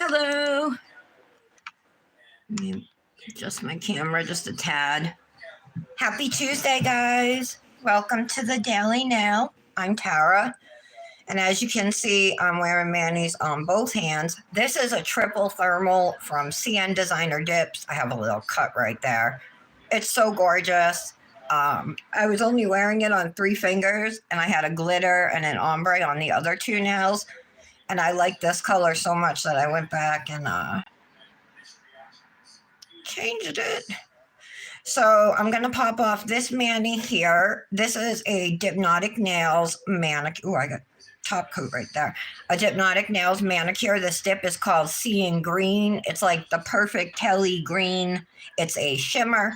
Hello. Let me adjust my camera just a tad. Happy Tuesday, guys. Welcome to the Daily Nail. I'm Tara. And as you can see, I'm wearing manis on both hands. This is a triple thermal from CN Designer Dips. I have a little cut right there. It's so gorgeous. I was only wearing it on 3 fingers, and I had a glitter and an ombre on the other 2 nails. And I like this color so much that I went back and changed it. So I'm going to pop off this mani here. This is a Hypnotic Nails manicure. Oh, I got top coat right there. A Hypnotic Nails manicure. This dip is called Seeing Green. It's like the perfect Kelly green. It's a shimmer.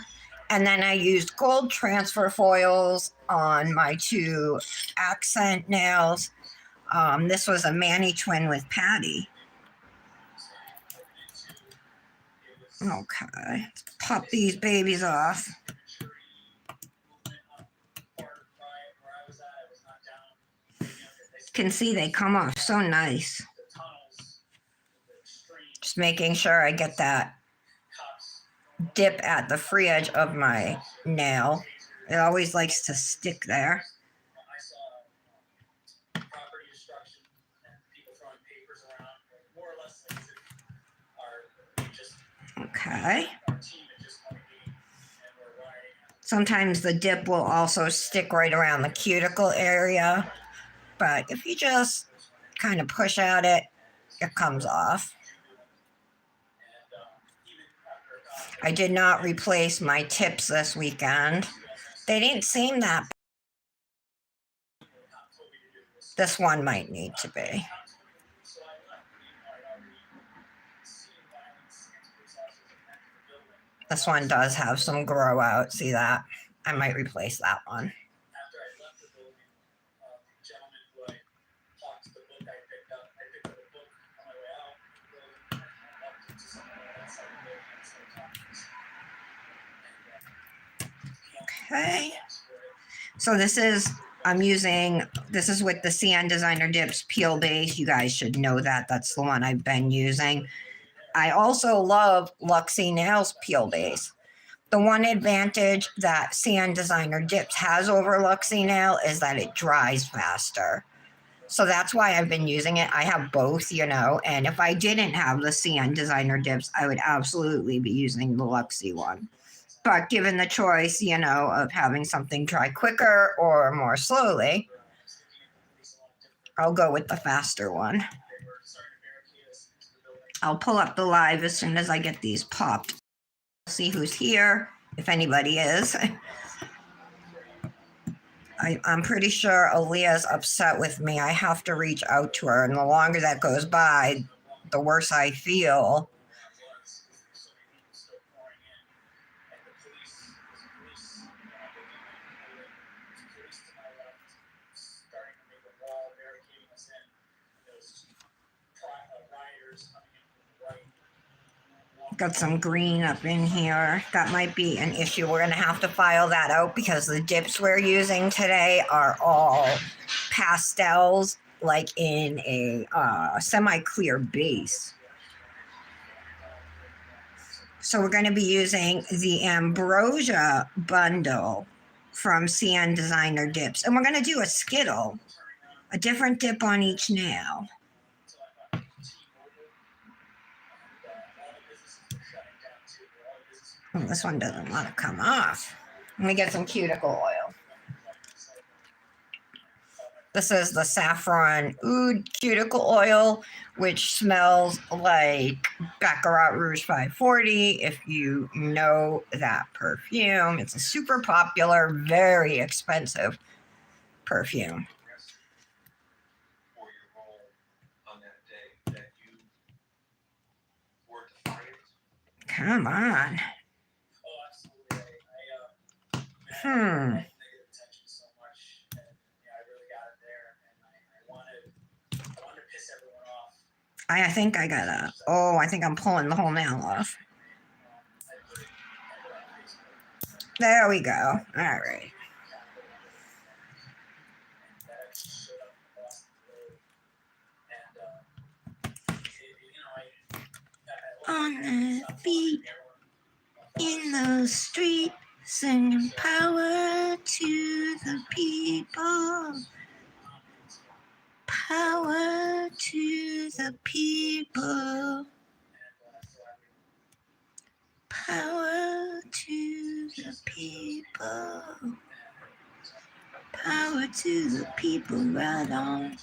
And then I used gold transfer foils on my 2 accent nails. This was a Mani Twin with Patty. Okay, let's pop these babies off. You can see they come off so nice. Just making sure I get that dip at the free edge of my nail. It always likes to stick there. Okay. Sometimes the dip will also stick right around the cuticle area, but if you just kind of push at it, it comes off. I did not replace my tips this weekend. They didn't seem that. This one might need to be. This one does have some grow out. See that? I might replace that one. Okay. So this is with the CN Designer Dips Peel Base. You guys should know that. That's the one I've been using. I also love Luxie Nails Peel Base. The one advantage that CN Designer Dips has over Luxie Nail is that it dries faster. So that's why I've been using it. I have both, and if I didn't have the CN Designer Dips, I would absolutely be using the Luxie one. But given the choice, of having something dry quicker or more slowly, I'll go with the faster one. I'll pull up the live as soon as I get these popped. See who's here, if anybody is. I'm pretty sure Aaliyah's upset with me. I have to reach out to her, and the longer that goes by, the worse I feel. Got some green up in here. That might be an issue. We're going to have to file that out because the dips we're using today are all pastels, like in a semi-clear base. So we're going to be using the Ambrosia bundle from CN Designer Dips. And we're going to do a Skittle, a different dip on each nail. Oh, this one doesn't want to come off. Let me get some cuticle oil. This is the Saffron Oud cuticle oil, which smells like Baccarat Rouge 540, if you know that perfume. It's a super popular, very expensive perfume. Come on. I think I think I'm pulling the whole nail off. There we go. All right. on their feet in the street, singing power to the people. Power to the people. Power to the people. Power to the people, right on.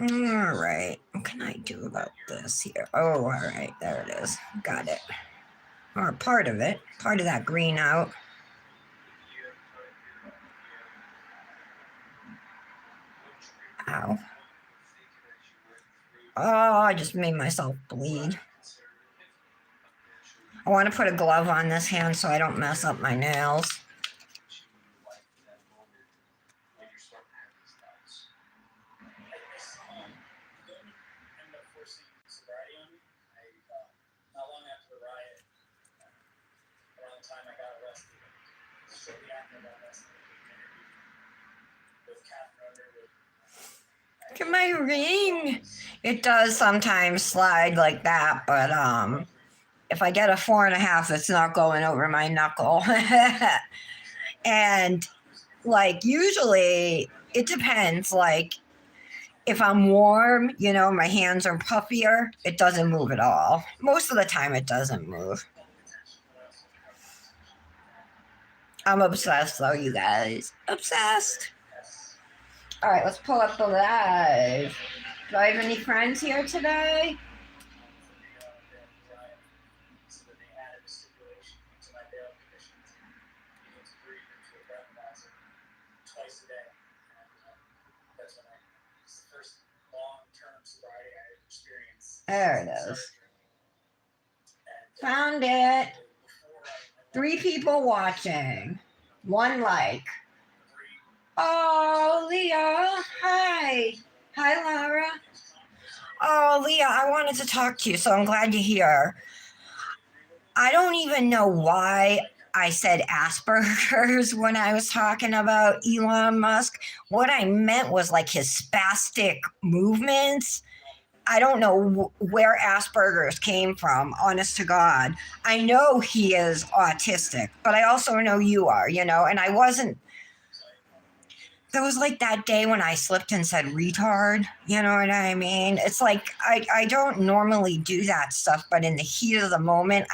All right, what can I do about this here? Oh, all right, there it is. Got it. Or part of it, part of that green out. Ow. Oh, I just made myself bleed. I want to put a glove on this hand so I don't mess up my nails. Look at my ring. It does sometimes slide like that, but if I get a 4.5, it's not going over my knuckle. And like usually it depends. Like if I'm warm, you know, my hands are puffier, it doesn't move at all. Most of the time it doesn't move. I'm obsessed though, you guys. Obsessed. All right, let's pull up the live. Do I have any friends here today? There it is. Found it. 3 people watching. 1 like. Oh, Leah. Hi. Hi, Laura. Oh, Leah, I wanted to talk to you, so I'm glad you're here. I don't even know why I said Asperger's when I was talking about Elon Musk. What I meant was like his spastic movements. I don't know where Asperger's came from, honest to God. I know he is autistic, but I also know you are, you know, and I wasn't. There was like that day when I slipped and said retard, you know what I mean? It's like I don't normally do that stuff, but in the heat of the moment,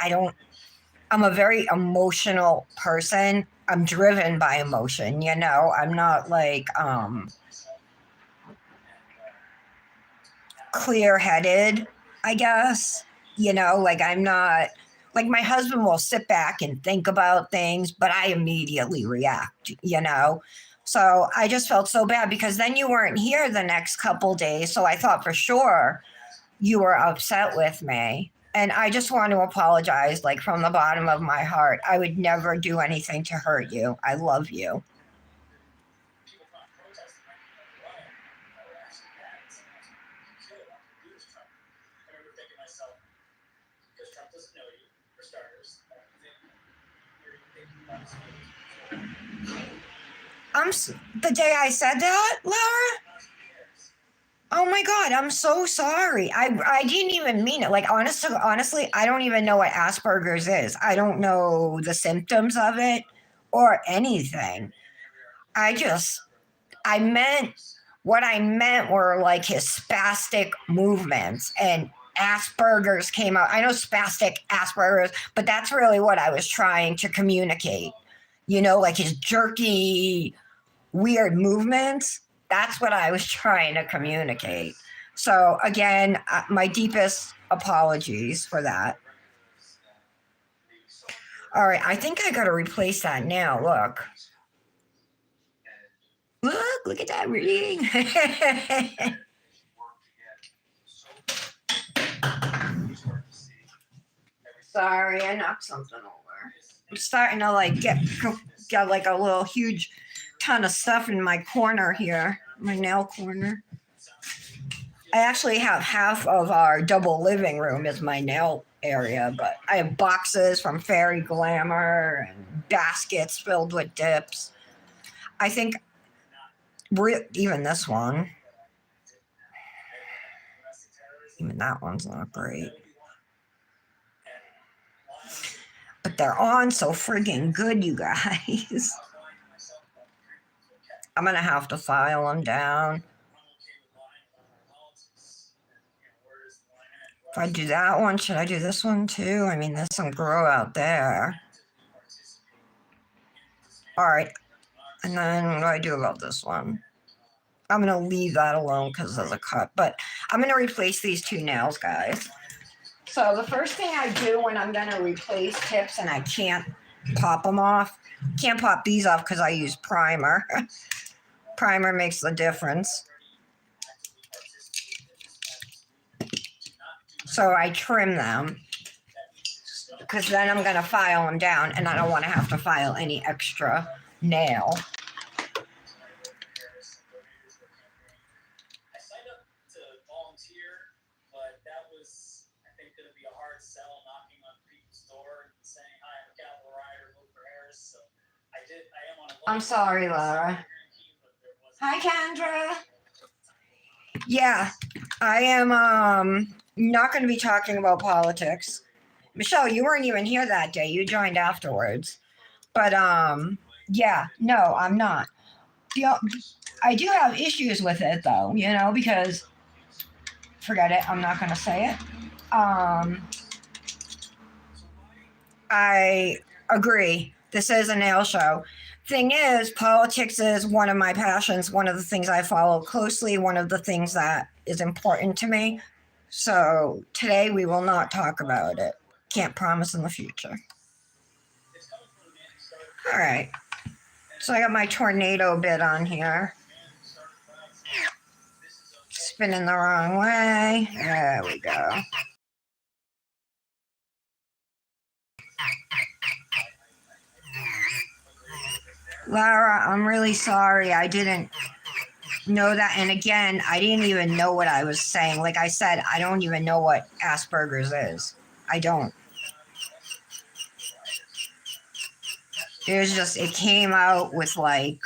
I'm a very emotional person. I'm driven by emotion, you know. I'm not like clear-headed, I guess. You know, like I'm not like my husband will sit back and think about things, but I immediately react, you know. So I just felt so bad because then you weren't here the next couple days. So I thought for sure you were upset with me. And I just want to apologize, like from the bottom of my heart. I would never do anything to hurt you. I love you. The day I said that, Laura? Oh my God, I'm so sorry. I didn't even mean it. Like honestly, I don't even know what Asperger's is. I don't know the symptoms of it or anything. I meant what I meant were like his spastic movements and Asperger's came out. I know spastic Asperger's, but that's really what I was trying to communicate. You know, like his jerky, weird movements. That's what I was trying to communicate. So, again, my deepest apologies for that. All right, I think I got to replace that now. Look at that ring. Sorry, I knocked something over. I'm starting to like get like a little huge ton of stuff in my corner here, my nail corner. I actually have half of our double living room is my nail area, but I have boxes from Fairy Glamour and baskets filled with dips. I think even this one. Even that one's not great. But they're on so friggin' good, you guys. I'm gonna have to file them down. If I do that one, should I do this one too? I mean, there's some grow out there. All right. And then what do I do about this one? I'm going to leave that alone because there's a cut. But I'm going to replace these two nails, guys. So the first thing I do when I'm going to replace tips and I can't pop them off, can't pop these off because I use primer. Primer makes the difference. So I trim them because then I'm going to file them down and I don't want to have to file any extra nail. I'm sorry, Laura. Hi, Kendra. Yeah, I am not going to be talking about politics. Michelle, you weren't even here that day. You joined afterwards. But yeah, no, I'm not. I do have issues with it though, you know, because forget it, I'm not going to say it. I agree. This is a nail show. Thing is, politics is one of my passions, one of the things I follow closely, one of the things that is important to me. So today we will not talk about it. Can't promise in the future. All right. So I got my tornado bit on here. Spinning the wrong way. There we go. Laura, I'm really sorry. I didn't know that. And again, I didn't even know what I was saying. Like I said, I don't even know what Asperger's is. I don't. It was just, it came out with like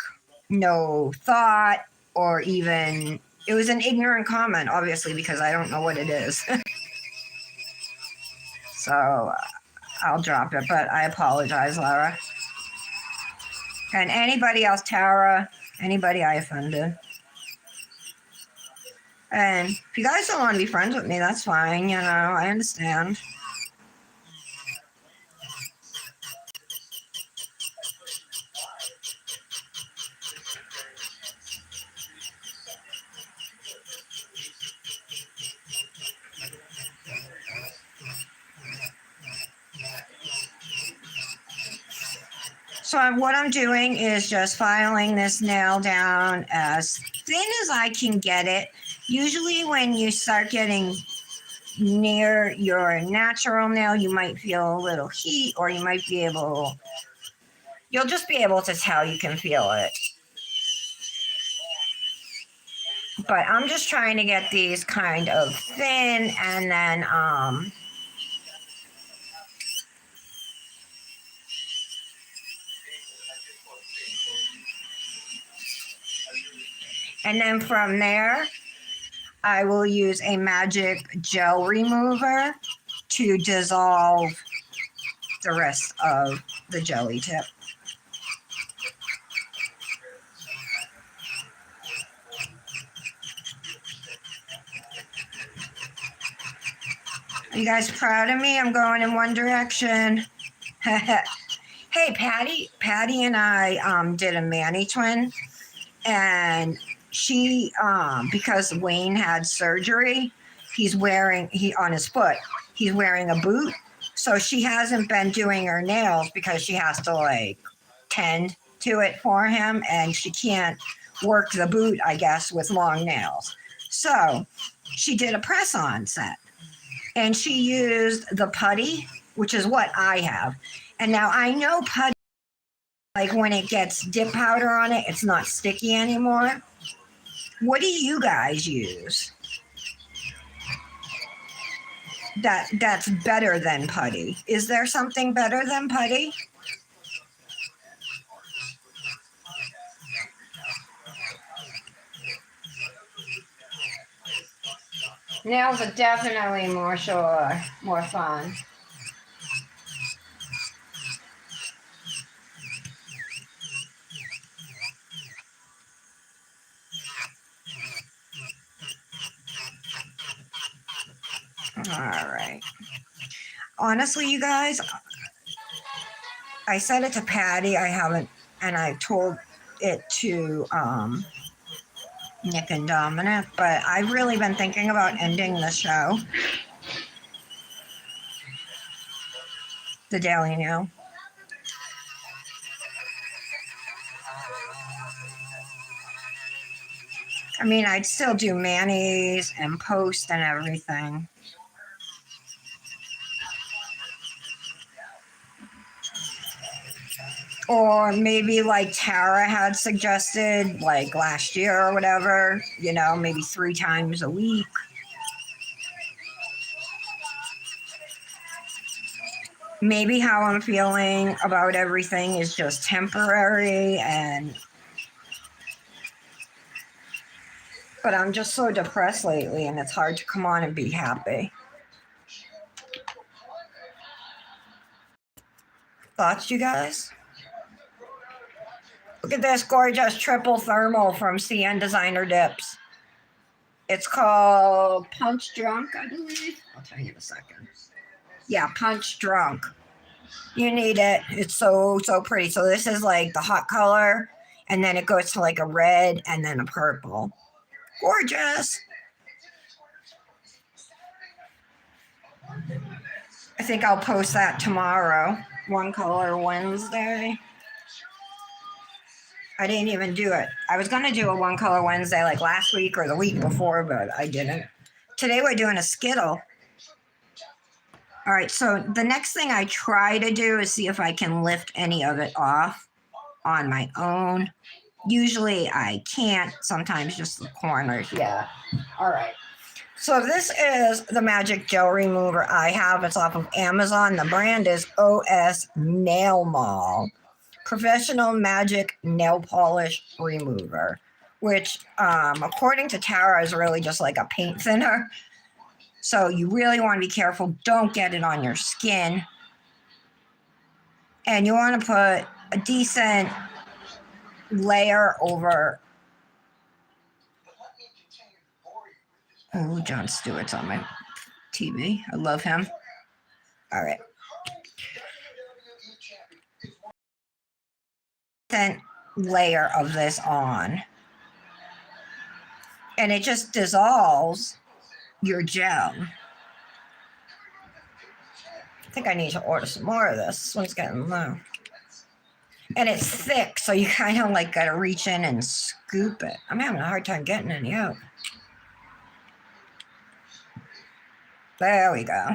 no thought or even, it was an ignorant comment, obviously, because I don't know what it is. So I'll drop it, but I apologize, Laura. And anybody else, Tara, anybody I offended. And if you guys don't want to be friends with me, that's fine, you know, I understand. So what I'm doing is just filing this nail down as thin as I can get it. Usually when you start getting near your natural nail, you might feel a little heat or you might be able, you'll just be able to tell, you can feel it. But I'm just trying to get these kind of thin and then from there, I will use a magic gel remover to dissolve the rest of the jelly tip. Are you guys proud of me? I'm going in one direction. Hey, Patty and I did a mani twin, and she because Wayne had surgery, on his foot, he's wearing a boot. So she hasn't been doing her nails because she has to like tend to it for him, and she can't work the boot, I guess, with long nails. So she did a press-on set, and she used the putty, which is what I have. And now I know putty, like when it gets dip powder on it, it's not sticky anymore. What do you guys use? That's better than putty. Is there something better than putty? Nails are definitely more fun. All right. Honestly, you guys, I said it to Patty. I haven't, and I told it to Nick and Dominic, but I've really been thinking about ending the show. The Daily Nail. I mean, I'd still do manis and post and everything. Or maybe like Tara had suggested, like last year or whatever, you know, maybe 3 times a week. Maybe how I'm feeling about everything is just temporary, but I'm just so depressed lately and it's hard to come on and be happy. Thoughts, you guys? Look at this gorgeous triple thermal from CN Designer Dips. It's called Punch Drunk, I believe. I'll tell you in a second. Yeah, Punch Drunk. You need it. It's so pretty. So this is like the hot color, and then it goes to like a red and then a purple. Gorgeous. I think I'll post that tomorrow. One Color Wednesday. I didn't even do it. I was going to do a One Color Wednesday like last week or the week before, but I didn't. Today we're doing a Skittle. All right, so the next thing I try to do is see if I can lift any of it off on my own. Usually I can't, sometimes just the corners. Yeah. All right. So this is the magic gel remover I have. It's off of Amazon. The brand is OS Nail Mall. Professional Magic Nail Polish Remover, which according to Tara is really just like a paint thinner. So you really want to be careful. Don't get it on your skin. And you want to put a decent layer over. Oh, Jon Stewart's on my TV. I love him. All right. Then layer of this on. And it just dissolves your gel. I think I need to order some more of this. This one's getting low. And it's thick, so you kind of like got to reach in and scoop it. I'm having a hard time getting any out. There we go.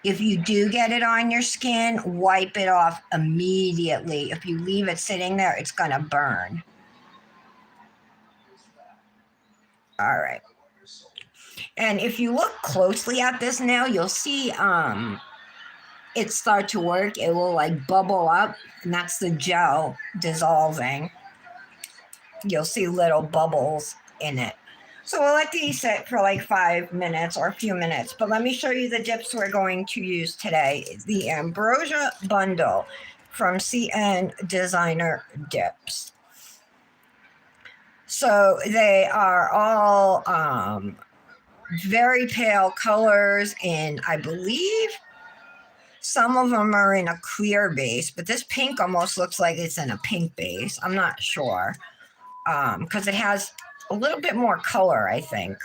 If you do get it on your skin, wipe it off immediately. If you leave it sitting there, it's going to burn. All right. And if you look closely at this nail, you'll see it start to work. It will like bubble up, and that's the gel dissolving. You'll see little bubbles in it. So we'll let these sit for like 5 minutes or a few minutes. But let me show you the dips we're going to use today. The Ambrosia bundle from CN Designer Dips. So they are all very pale colors, and I believe some of them are in a clear base, but this pink almost looks like it's in a pink base. I'm not sure because it has a little bit more color, I think.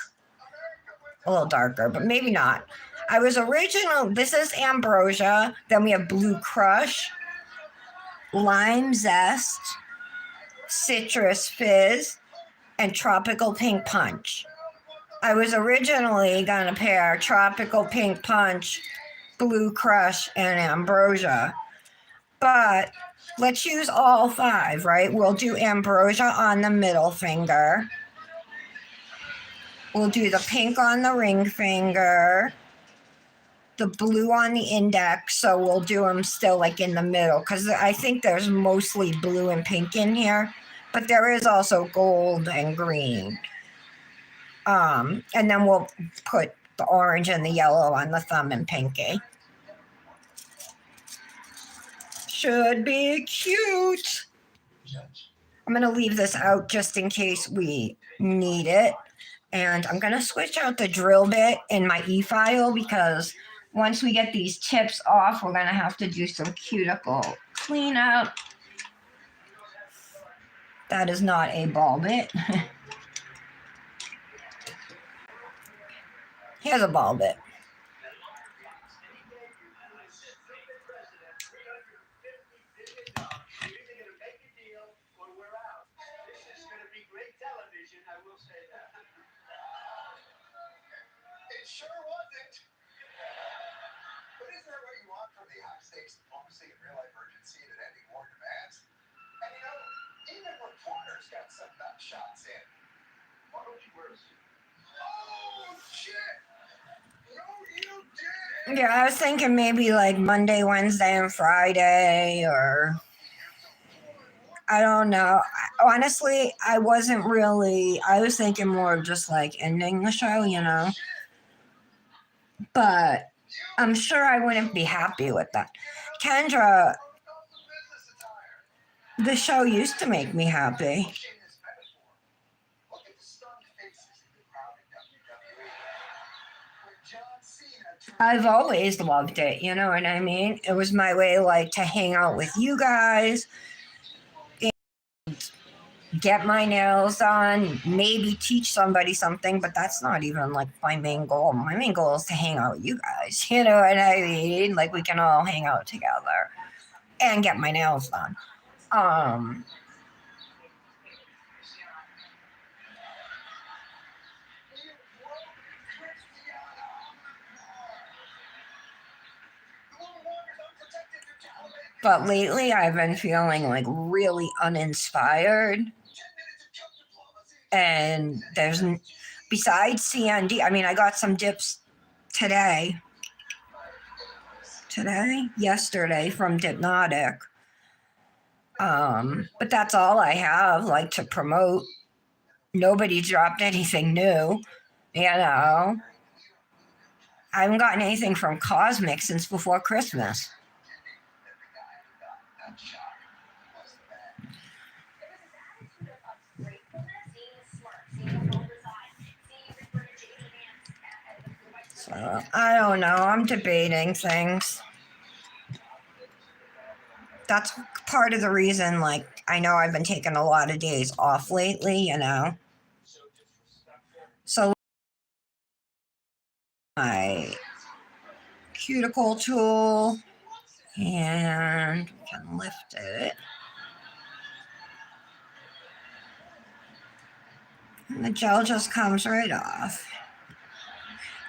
A little darker, but maybe not. This is Ambrosia. Then we have Blue Crush, Lime Zest, Citrus Fizz, and Tropical Pink Punch. I was originally going to pair Tropical Pink Punch, Blue Crush, and Ambrosia. But let's use all 5, right? We'll do Ambrosia on the middle finger. We'll do the pink on the ring finger, the blue on the index. So we'll do them still like in the middle because I think there's mostly blue and pink in here. but there is also gold and green. And then we'll put the orange and the yellow on the thumb and pinky. Should be cute. I'm going to leave this out just in case we need it. And I'm going to switch out the drill bit in my e-file because once we get these tips off, we're going to have to do some cuticle cleanup. That is not a ball bit. Here's a ball bit. It sure wasn't. But isn't that what you want from the high-stakes diplomacy and real-life urgency that ending war demands? And you know, even reporters got some nut shots in. Why don't you wear a suit? Oh, shit! No, you didn't! Yeah, I was thinking maybe like Monday, Wednesday, and Friday, or I don't know. Honestly, I wasn't really, I was thinking more of just like ending the show, you know? But I'm sure I wouldn't be happy with that. Kendra, the show used to make me happy. I've always loved it, you know what I mean? It was my way like to hang out with you guys and get my nails done, maybe teach somebody something, but that's not even like my main goal. My main goal is to hang out with you guys, you know what I mean? Like we can all hang out together and get my nails done. But lately I've been feeling like really uninspired. And there's, besides CND, I mean, I got some dips yesterday from Dipnotic. But that's all I have, like, to promote. Nobody dropped anything new, you know. I haven't gotten anything from Cosmic since before Christmas. So, I don't know. I'm debating things. That's part of the reason, like, I know I've been taking a lot of days off lately, you know. So, my cuticle tool, and we can lift it. And the gel just comes right off.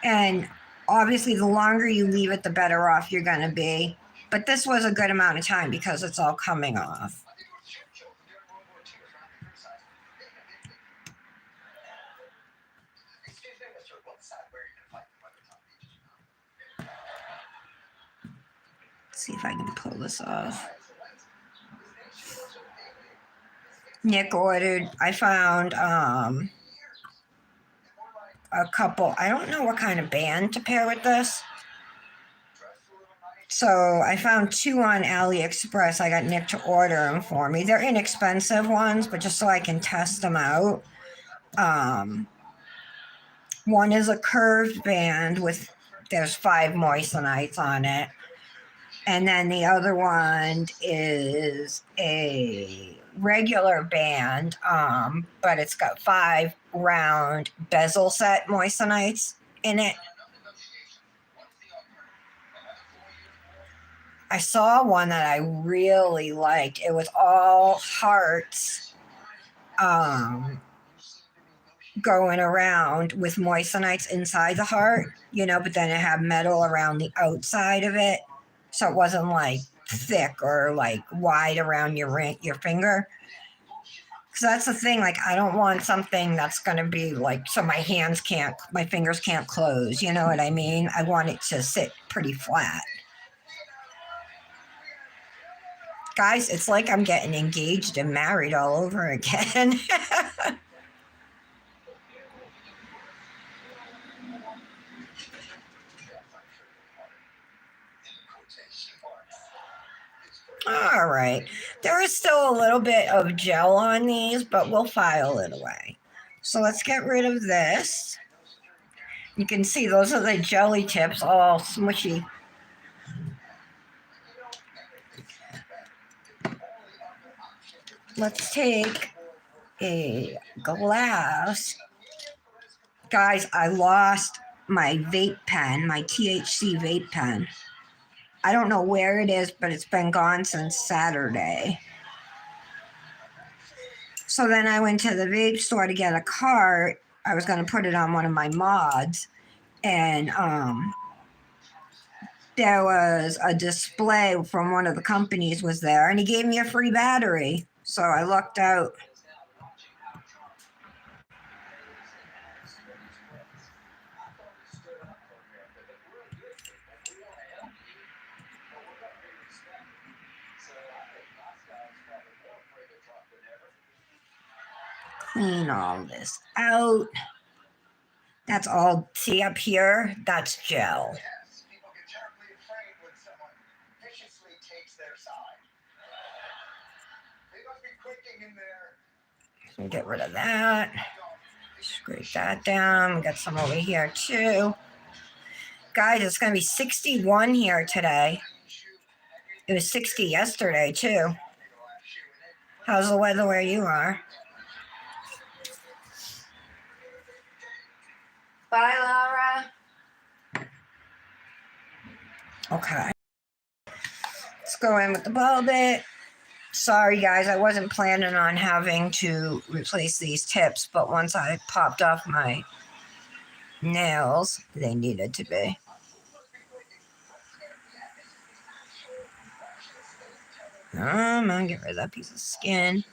And obviously, the longer you leave it, the better off you're going to be. But this was a good amount of time because it's all coming off. Let's see if I can pull this off. Nick ordered, I found a couple, I don't know what kind of band to pair with this. So I found 2 on AliExpress. I got Nick to order them for me. They're inexpensive ones, but just so I can test them out. One is a curved band with, there's 5 moistenites on it. And then the other one is a regular band, but it's got 5 round bezel set moistenites in it. I saw one that I really liked. It was all hearts going around with moistenites inside the heart, you know, but then it had metal around the outside of it. So it wasn't like thick or like wide around your finger. Because that's the thing, like I don't want something that's going to be like, so my fingers can't close, you know what I mean? I want it to sit pretty flat. Guys, it's like I'm getting engaged and married all over again. All right. There is still a little bit of gel on these, but we'll file it away. So let's get rid of this. You can see those are the jelly tips, all smushy. Let's take a glass. Guys, I lost my vape pen, my THC vape pen. I don't know where it is, but it's been gone since Saturday. So then I went to the vape store to get a cart. I was going to put it on one of my mods. And there was a display from one of the companies was there. And he gave me a free battery. So I lucked out. Clean all this out. That's all, see up here? That's gel. Yes, people get terribly afraid when someone viciously takes their side. They must be quaking in there. So get rid of that. Scrape that down. We got some over here too. Guys, it's going to be 61 here today. It was 60 yesterday too. How's the weather where you are? Bye, Laura. Okay. Let's go in with the bulb bit. Sorry, guys, I wasn't planning on having to replace these tips, but once I popped off my nails, they needed to be. I'm gonna get rid of that piece of skin.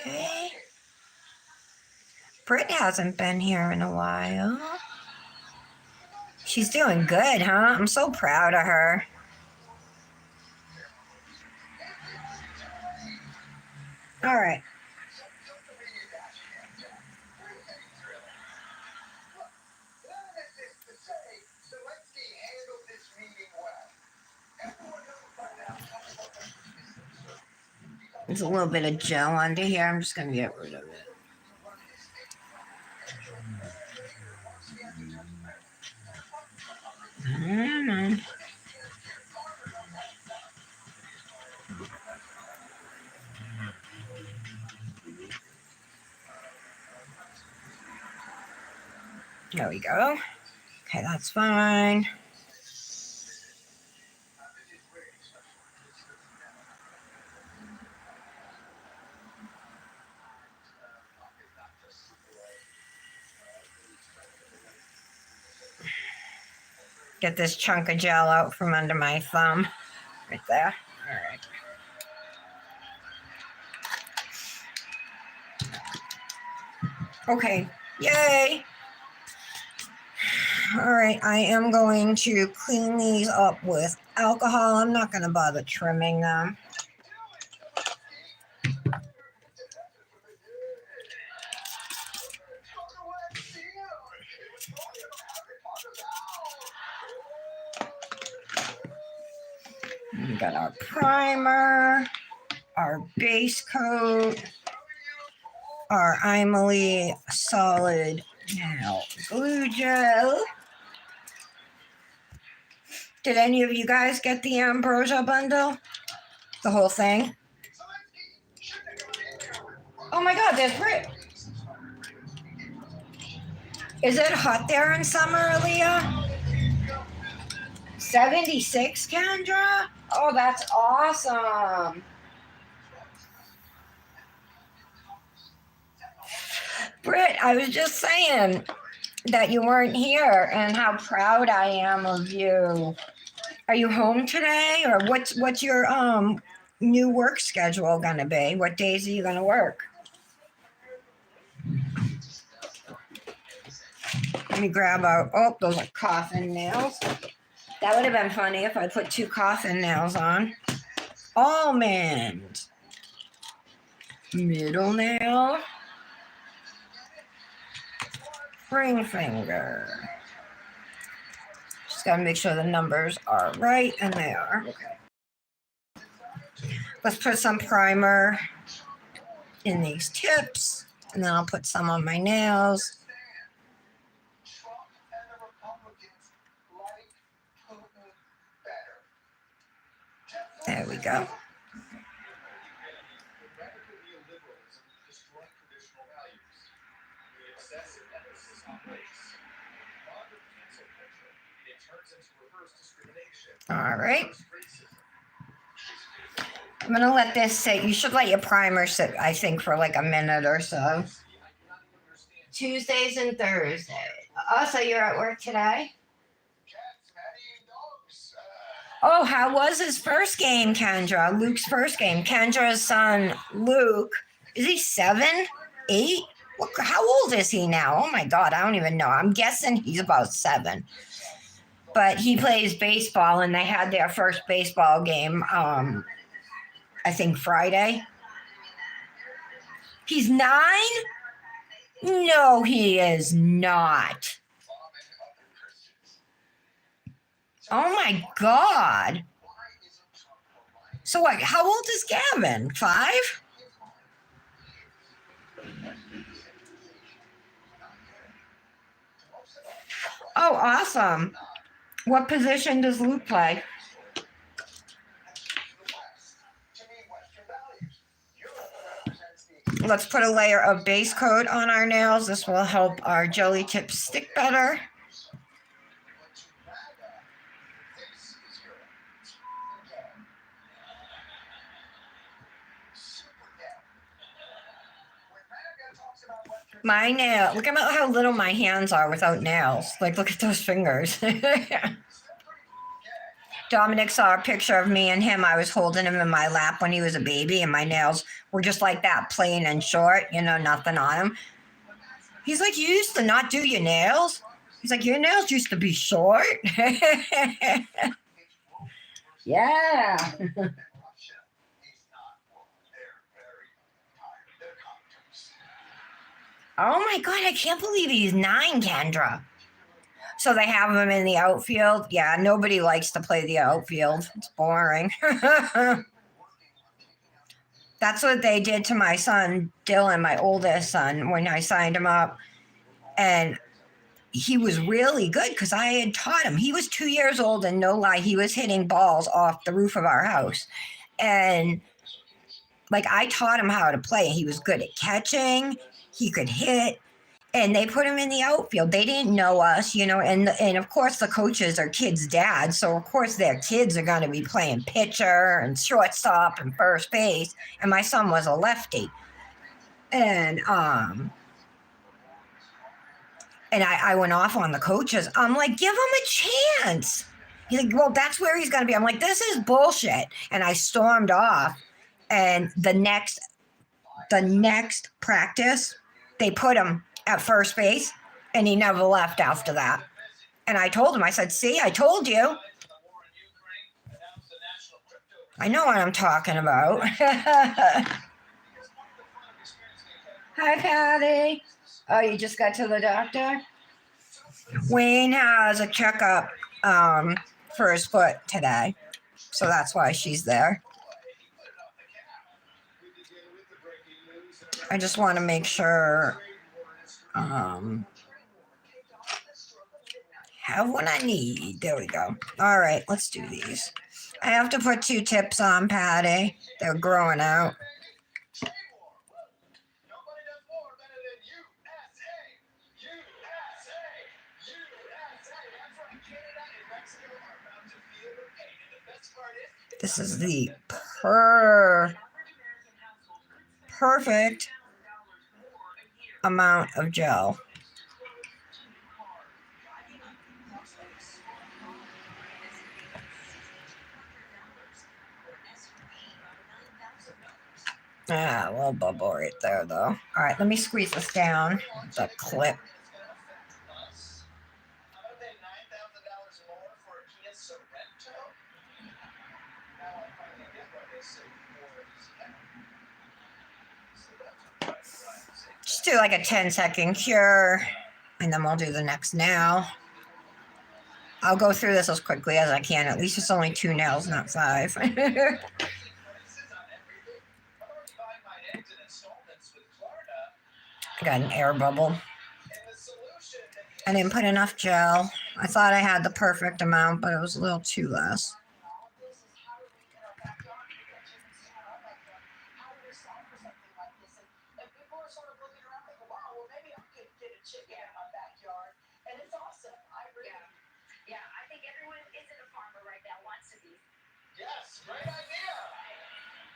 Okay. Britt hasn't been here in a while. She's doing good, huh? I'm so proud of her. All right. There's a little bit of gel under here. I'm just going to get rid of it. There we go. Okay, that's fine. Get this chunk of gel out from under my thumb. Right there. All right. Okay. Yay. All right. I am going to clean these up with alcohol. I'm not going to bother trimming them. We got our primer, our base coat, our Imely solid now glue gel. Did any of you guys get the Ambrosia bundle? The whole thing? Oh my God, there's Brit. Is it hot there in summer, Aaliyah? 76, Kendra? Oh, that's awesome. Britt, I was just saying that you weren't here and how proud I am of you. Are you home today, or what's your new work schedule gonna be? What days are you gonna work? Let me grab out. Oh, those are coffin nails. That would have been funny if I put 2 coffin nails on. Almond. Middle nail. Ring finger. Just gotta make sure the numbers are right, and they are. Okay. Let's put some primer in these tips, and then I'll put some on my nails. Trump and the Republicans like Putin better. There we go. Radical neoliberalism destroying traditional values. The excessive emphasis on race. Modern cancel culture. It turns into reverse discrimination. All right. Reverse racism. I'm gonna let this sit. You should let your primer sit, I think, for like a minute or so. I do not even understand. Tuesdays and Thursdays. Oh, so you're at work today? Cats, Maddie, dogs. Oh, how was his first game, Kendra? Luke's first game. Kendra's son, Luke. Is he 7, 8? How old is he now? Oh my God, I don't even know. I'm guessing he's about 7. But he plays baseball, and they had their first baseball game, I think Friday. He's 9? No, he is not. Mom and other Christians. Oh my God. Why isn't Trump aligned? So what, how old is Gavin? 5? Oh, awesome. What position does Luke play? Let's put a layer of base coat on our nails. This will help our jelly tips stick better. My nail, look at how little my hands are without nails. Like, look at those fingers. Dominic saw a picture of me and him. I was holding him in my lap when he was a baby, and my nails were just like that, plain and short, nothing on them. He's like, you used to not do your nails? He's like, your nails used to be short. Yeah. Oh my God, I can't believe he's 9, Kendra. So they have him in the outfield. Yeah, nobody likes to play the outfield. It's boring. That's what they did to my son, Dylan, my oldest son, when I signed him up. And he was really good because I had taught him. He was 2 years old, and no lie, he was hitting balls off the roof of our house. And like, I taught him how to play. He was good at catching. He could hit. And they put him in the outfield. They didn't know us, and of course the coaches are kids' dads. So of course their kids are going to be playing pitcher and shortstop and first base. And my son was a lefty. And I went off on the coaches. I'm like, give him a chance. He's like, well, that's where he's going to be. I'm like, this is bullshit. And I stormed off. And the next practice, they put him at first base, and he never left after that. And I told him, I said, see, I told you. I know what I'm talking about. Hi, Patty. Oh, you just got to the doctor? Wayne has a checkup for his foot today. So that's why she's there. I just want to make sure have what I need. There we go. All right, let's do these. I have to put 2 tips on, Patty. They're growing out. This is the perfect amount of gel. Ah, a little bubble right there, though. All right, let me squeeze this down. The clip. Just do like a 10-second cure, and then we'll do the next nail. I'll go through this as quickly as I can. At least it's only 2 nails, not 5. I got an air bubble. I didn't put enough gel. I thought I had the perfect amount, but it was a little too less. Yes, great idea.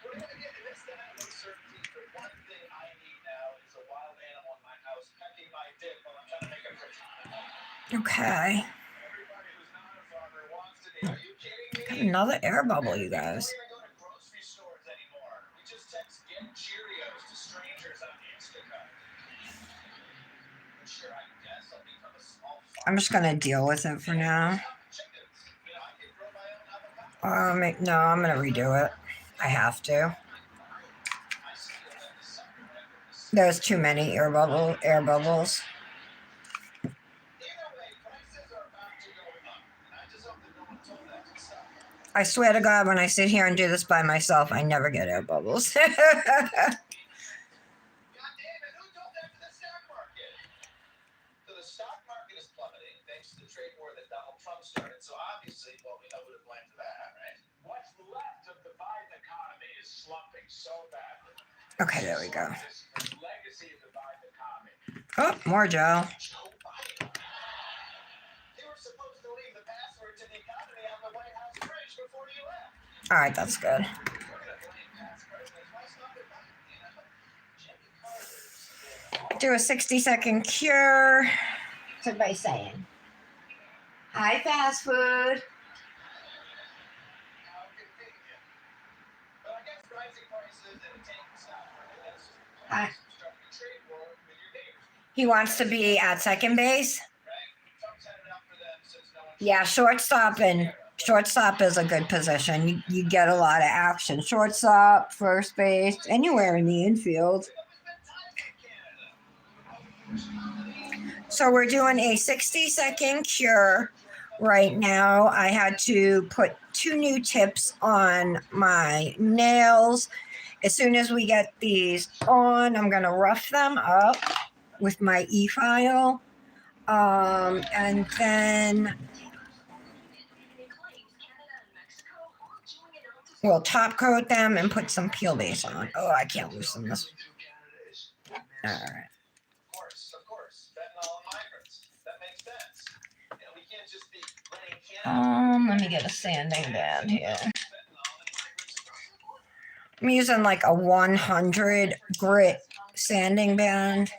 We're going to get this to have uncertainty, but one thing I need now is a wild animal in my house pecking my dick while I'm trying to make a frittata. Okay. Everybody who's not a farmer wants to be. Are you kidding me? Got another air bubble, you guys. We don't even go to grocery stores anymore. We just text get Cheerios to strangers on Instacart. Sure, I guess I'll become a small farmer. I'm just going to deal with it for now. No, I'm going to redo it. I have to. There's too many air bubbles. I swear to God, when I sit here and do this by myself, I never get air bubbles. God damn it, who told that to the stock market? So the stock market is plummeting thanks to the trade war that Donald Trump started. So obviously, well, we know who to blame for that, right? What's left of the Biden economy is slumping so badly. Okay, there we go. The legacy of the Biden economy. Oh, more gel. Joe Biden. They were supposed to leave the password to the economy on the White House fridge before you left. All right, that's good. Do a 60-second cure. What's everybody saying? Hi, fast food. Hi. He wants to be at second base. Yeah, shortstop is a good position. You get a lot of action. Shortstop, first base, anywhere in the infield. So we're doing a 60-second cure right now. I had to put 2 new tips on my nails. As soon as we get these on, I'm going to rough them up with my e-file. And then we'll top coat them and put some peel base on. Oh, I can't loosen this. All right. Let me get a sanding band here. I'm using like a 100 grit sanding band.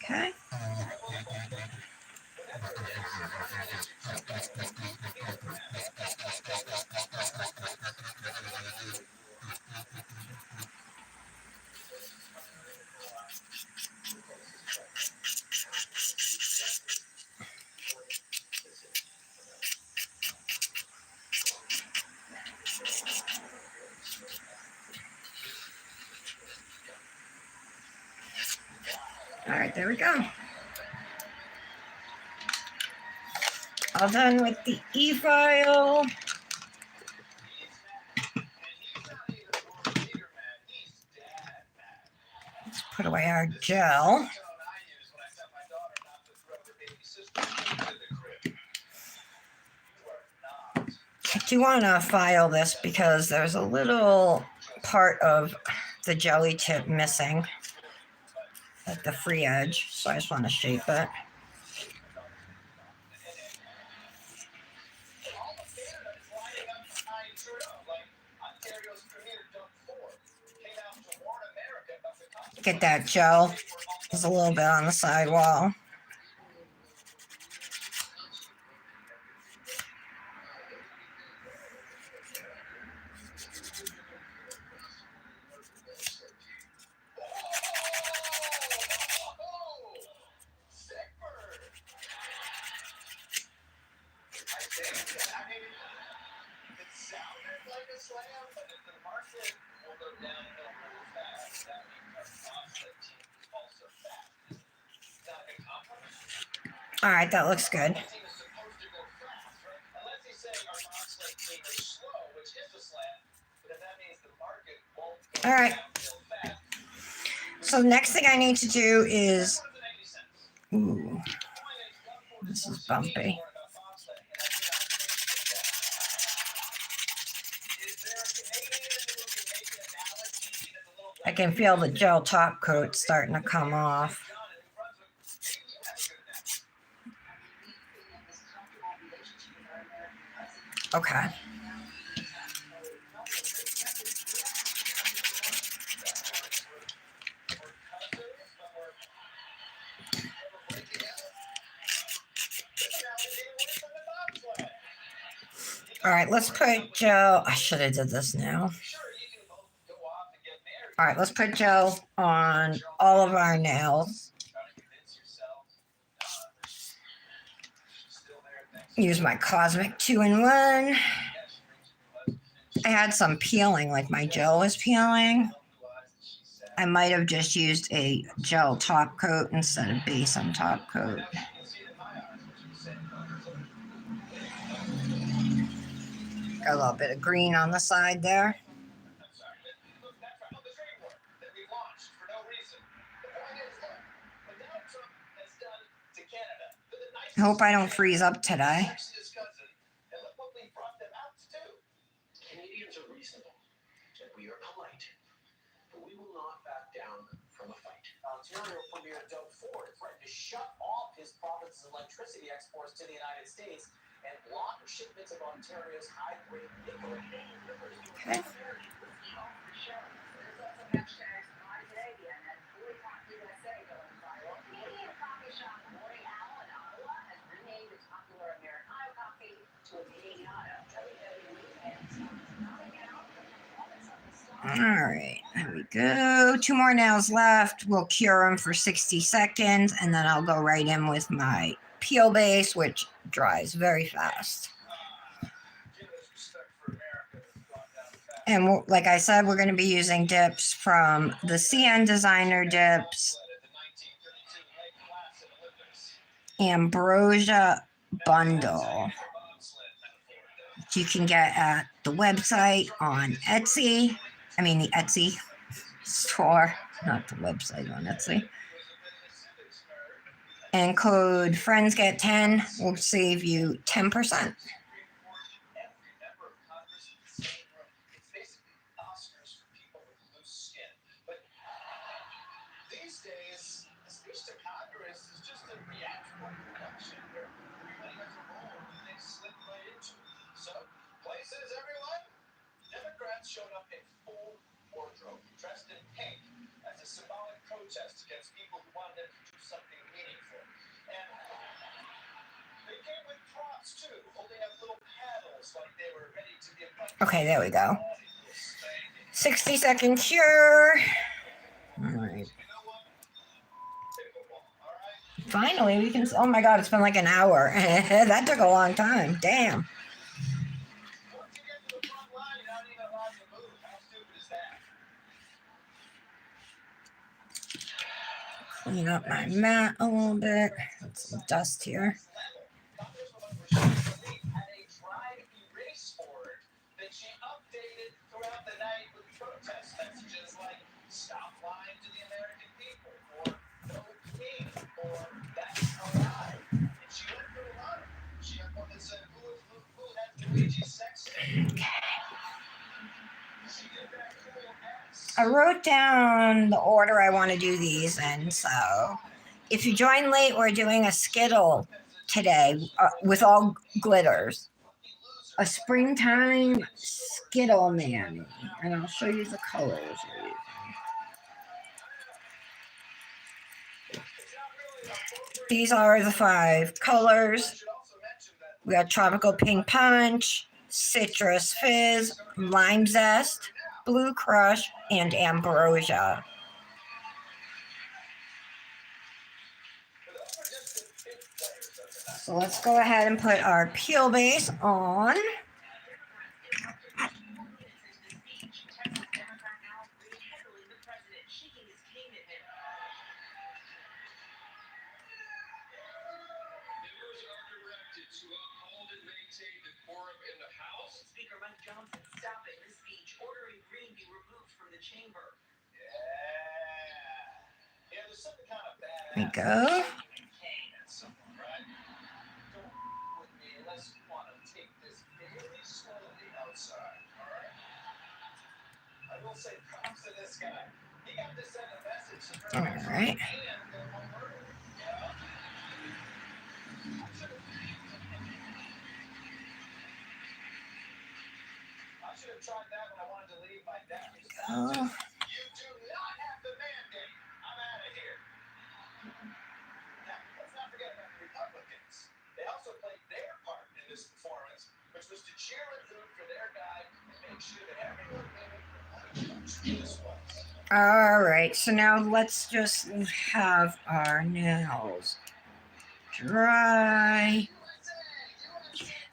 Okay. All right, there we go. All done with the e-file. Let's put away our gel. I do want to file this because there's a little part of the jelly tip missing at the free edge, so I just want to shape it. Get that gel. There's a little bit on the sidewall. All right, that looks good. All right. So the next thing I need to do is, ooh, this is bumpy. I can feel the gel top coat starting to come off. Okay. All right, let's put gel. I should have did this now. All right, let's put gel on all of our nails. Use my Cosmic 2-in-1. I had some peeling, like my gel was peeling. I might have just used a gel top coat instead of base on top coat. Got a little bit of green on the side there. I hope I don't freeze up today. Canadians are reasonable, and we are polite, but we will not back down from a fight. Ontario Premier Doug Ford threatened to shut off his province's electricity exports to the United States and block shipments of Ontario's high-grade nickel. Okay. All right, there we go. 2 more nails left. We'll cure them for 60 seconds, and then I'll go right in with my peel base, which dries very fast. And like I said, we're going to be using dips from the CN Designer Dips, Ambrosia Bundle, which you can get at the website on Etsy. I mean, the Etsy store, not the website, on Etsy. And code FRIENDSGET10 will save you 10%. These days, a speech to Congress is just a reactionary election where everybody has a role that they slip right into. So, places, everyone. Democrats showed up in full wardrobe, dressed in pink, as a symbolic protest against people who wanted them to do something meaningful. And they came with props too, holding up little paddles like they were ready to be a Okay, there we go. 60-second cure. All right. Finally, we can. Oh my God, it's been like an hour. That took a long time. Damn. Clean up my mat a little bit. Got some dust here. I wrote down the order I want to do these in, so if you join late, we're doing a Skittle today with all glitters. A springtime Skittle Nanny. And I'll show you the colors we're using. These are the 5 colors. We got Tropical Pink Punch, Citrus Fizz, Lime Zest, Blue Crush, and Ambrosia. So let's go ahead and put our peel base on. There we go. All right. Oh. You do not have the mandate. I'm out of here. Now, let's not forget about the Republicans. They also played their part in this performance, which was to cheer and root for their guy and make sure that everyone knew what a judge this was. All right, so now let's just have our nails dry.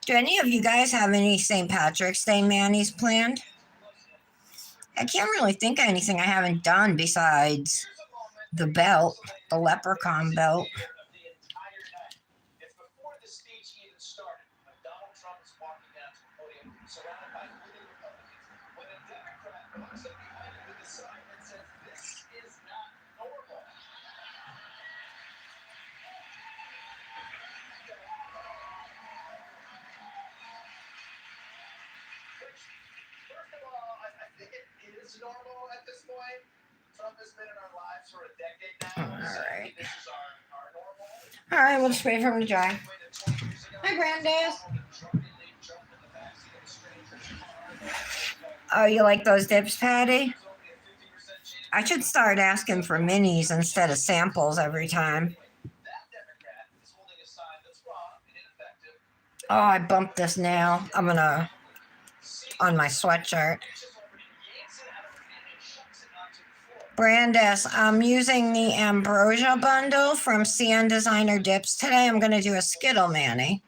Do any of you guys have any St. Patrick's Day manis planned? I can't really think of anything I haven't done besides the belt, the leprechaun belt. It's before the speech even started, when Donald Trump is walking down to the podium, surrounded by hooting Republicans, when a Democrat walks up behind him with a sign that says, "This is not normal." Which, first of all, I think it is normal at this point. Trump has been in our lives for a decade now. All right. This is our normal. All right, we'll just wait for them to dry. Hi, Brandes. Oh, you like those dips, Patty? I should start asking for minis instead of samples every time. Oh, I bumped this nail. I'm gonna, on my sweatshirt. Brandes, I'm using the Ambrosia bundle from Sand Designer Dips today. I'm gonna do a Skittle mani.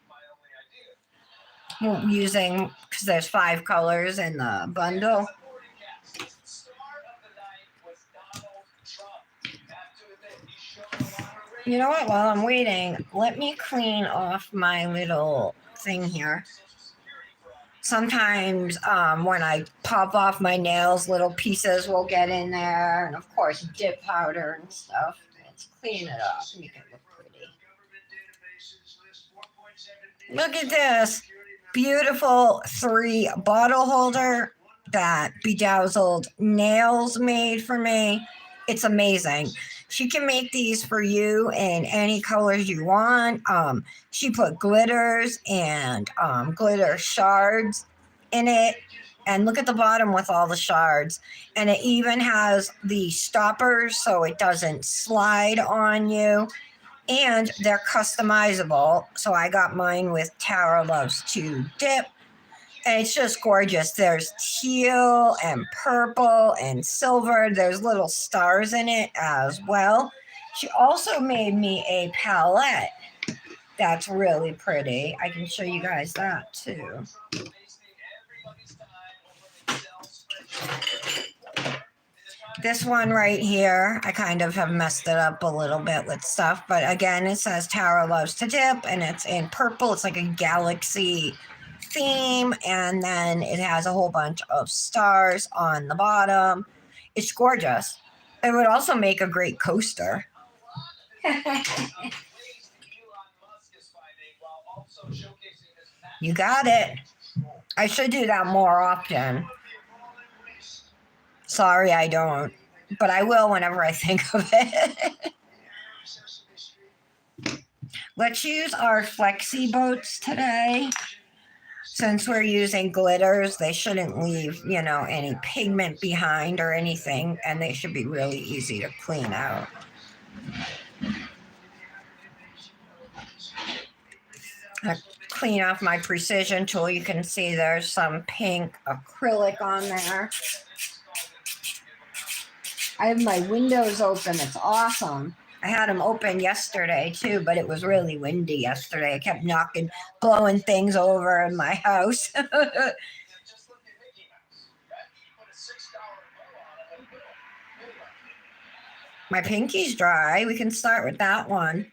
I'm using, because there's 5 colors in the bundle. You know what? While I'm waiting, let me clean off my little thing here. Sometimes when I pop off my nails, little pieces will get in there. And of course, dip powder and stuff. Let's clean it up, make it look pretty. Look at this beautiful 3 bottle holder that Bedazzled Nails made for me. It's amazing. She can make these for you in any colors you want. She put glitters and glitter shards in it. And look at the bottom with all the shards. And it even has the stoppers so it doesn't slide on you. And they're customizable. So I got mine with Tara Loves to Dip. And it's just gorgeous. There's teal and purple and silver. There's little stars in it as well. She also made me a palette that's really pretty. I can show you guys that too. This one right here, I kind of have messed it up a little bit with stuff. But again, it says Tara Loves to Dip and it's in purple. It's like a galaxy theme, and then it has a whole bunch of stars on the bottom. It's gorgeous. It would also make a great coaster. You got it. I should do that more often. Sorry, I don't. But I will whenever I think of it. Let's use our flexi boats today. Since we're using glitters, they shouldn't leave, you know, any pigment behind or anything, and they should be really easy to clean out. I clean off my precision tool. You can see there's some pink acrylic on there. I have my windows open. It's awesome. I had them open yesterday too, but it was really windy yesterday. I kept blowing things over in my house. My pinky's dry. We can start with that one.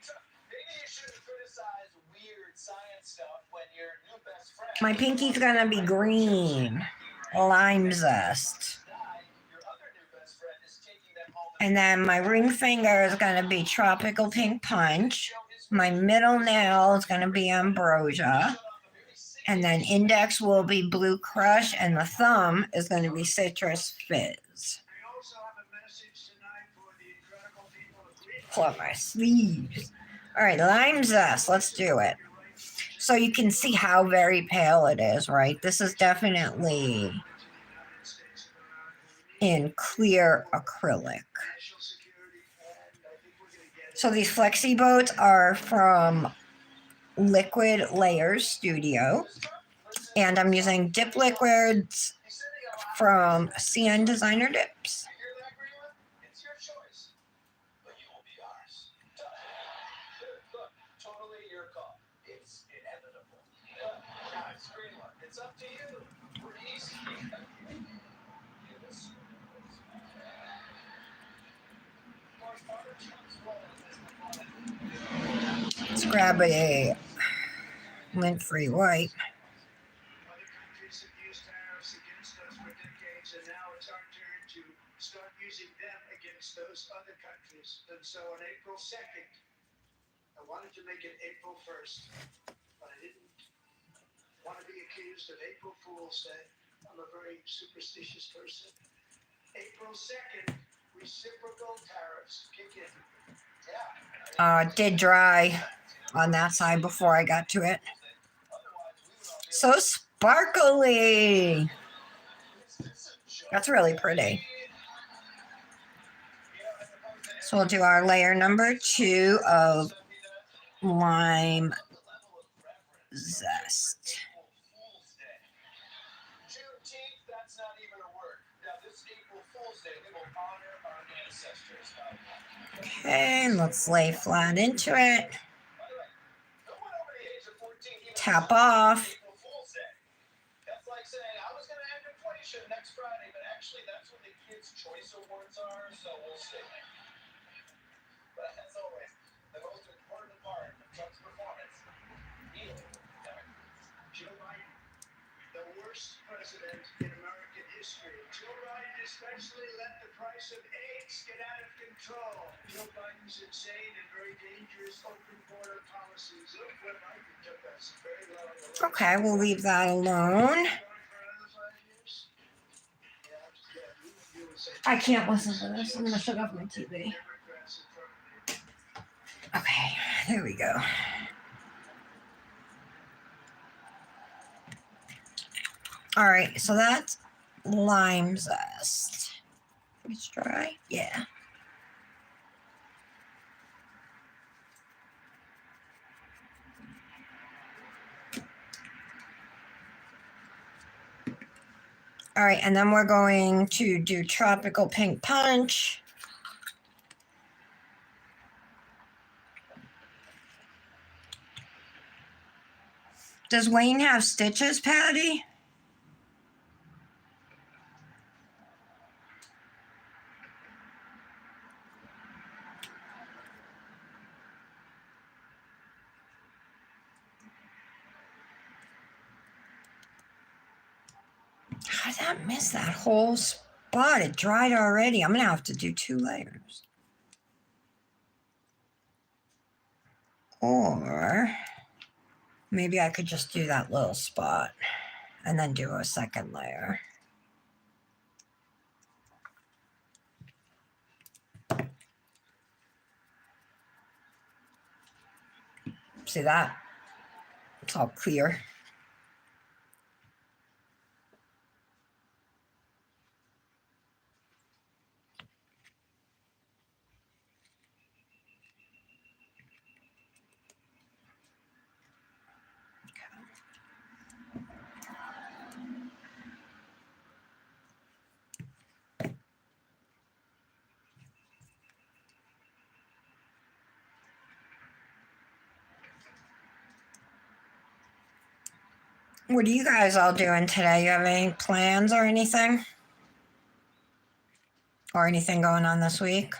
My pinky's gonna be green. Lime Zest. And then my ring finger is gonna be Tropical Pink Punch. My middle nail is gonna be Ambrosia. And then index will be Blue Crush, and the thumb is gonna be Citrus Fizz. Pull up my sleeves. All right, Lime Zest. Let's do it. So you can see how very pale it is, right? This is definitely in clear acrylic. So these flexi boats are from Liquid Layers Studio. And I'm using dip liquids from CN Designer Dips. Let's grab a lint-free white. Other countries have used tariffs against us for decades, and now it's our turn to start using them against those other countries. And so on April 2nd, I wanted to make it April 1st, but I didn't want to be accused of April Fool's Day. I'm a very superstitious person. April 2nd, reciprocal tariffs kick in. It did dry on that side before I got to it. So sparkly. That's really pretty. So we'll do our layer number 2 of Lime Zest. Okay, let's lay flat into it. Tap off. That's like saying I was going to end inflation next Friday, but actually that's when the Kids' Choice Awards are, so we'll see. But as always, the most important part of Trump's performance, Joe Biden, the worst president in American history. Joe Biden especially let the price of eggs get out of control. Joe Biden's insane and very dangerous open border policies. Look what Biden took us very low. Okay, we'll leave that alone. I can't listen to this. I'm going to shut off my TV. Okay, there we go. All right, so that's Lime Zest. It's dry? Yeah. All right, and then we're going to do Tropical Pink Punch. Does Wayne have stitches, Patty? How did that miss that whole spot? It dried already. I'm going to have to do 2 layers. Or maybe I could just do that little spot and then do a second layer. See that? It's all clear. What are you guys all doing today? You have any plans or anything? Or anything going on this week?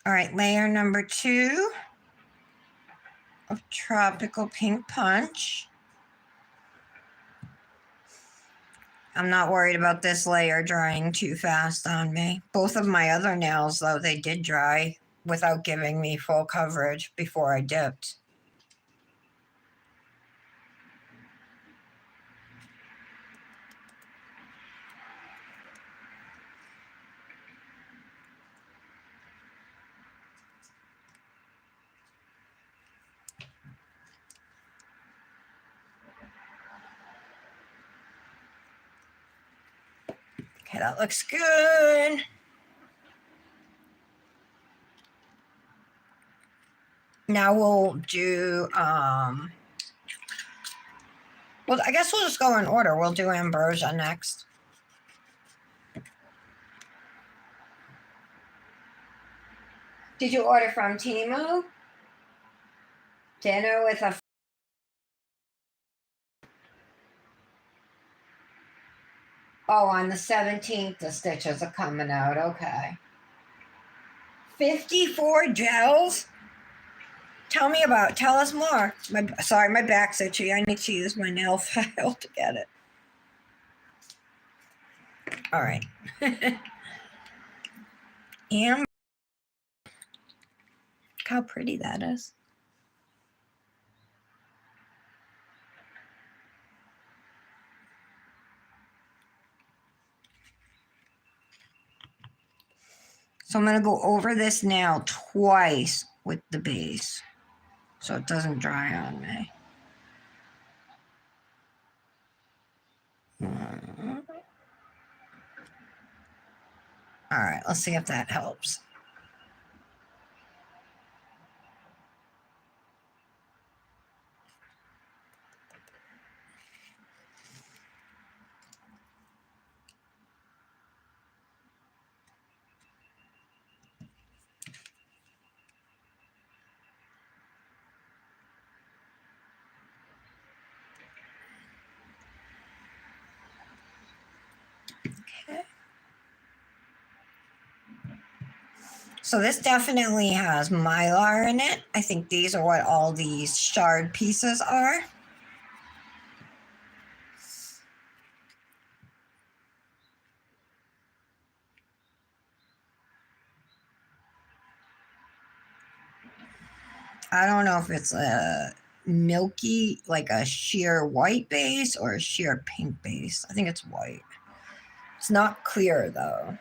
All right, layer number 2 of Tropical Pink Punch. I'm not worried about this layer drying too fast on me. Both of my other nails, though, they did dry without giving me full coverage before I dipped. Okay, that looks good. Now we'll do, well, I guess we'll just go in order. We'll do Ambrosia next. Did you order from Temu? Dinner with a... Oh, on the 17th, the stitches are coming out. Okay. 54 gels? Tell us more. Sorry, my back's itchy. I need to use my nail file to get it. All right. And look how pretty that is. So I'm going to go over this now twice with the base so it doesn't dry on me. All right, let's see if that helps. Okay. So this definitely has mylar in it. I think these are what all these shard pieces are. I don't know if it's a milky, like a sheer white base or a sheer pink base. I think it's white. It's not clear though.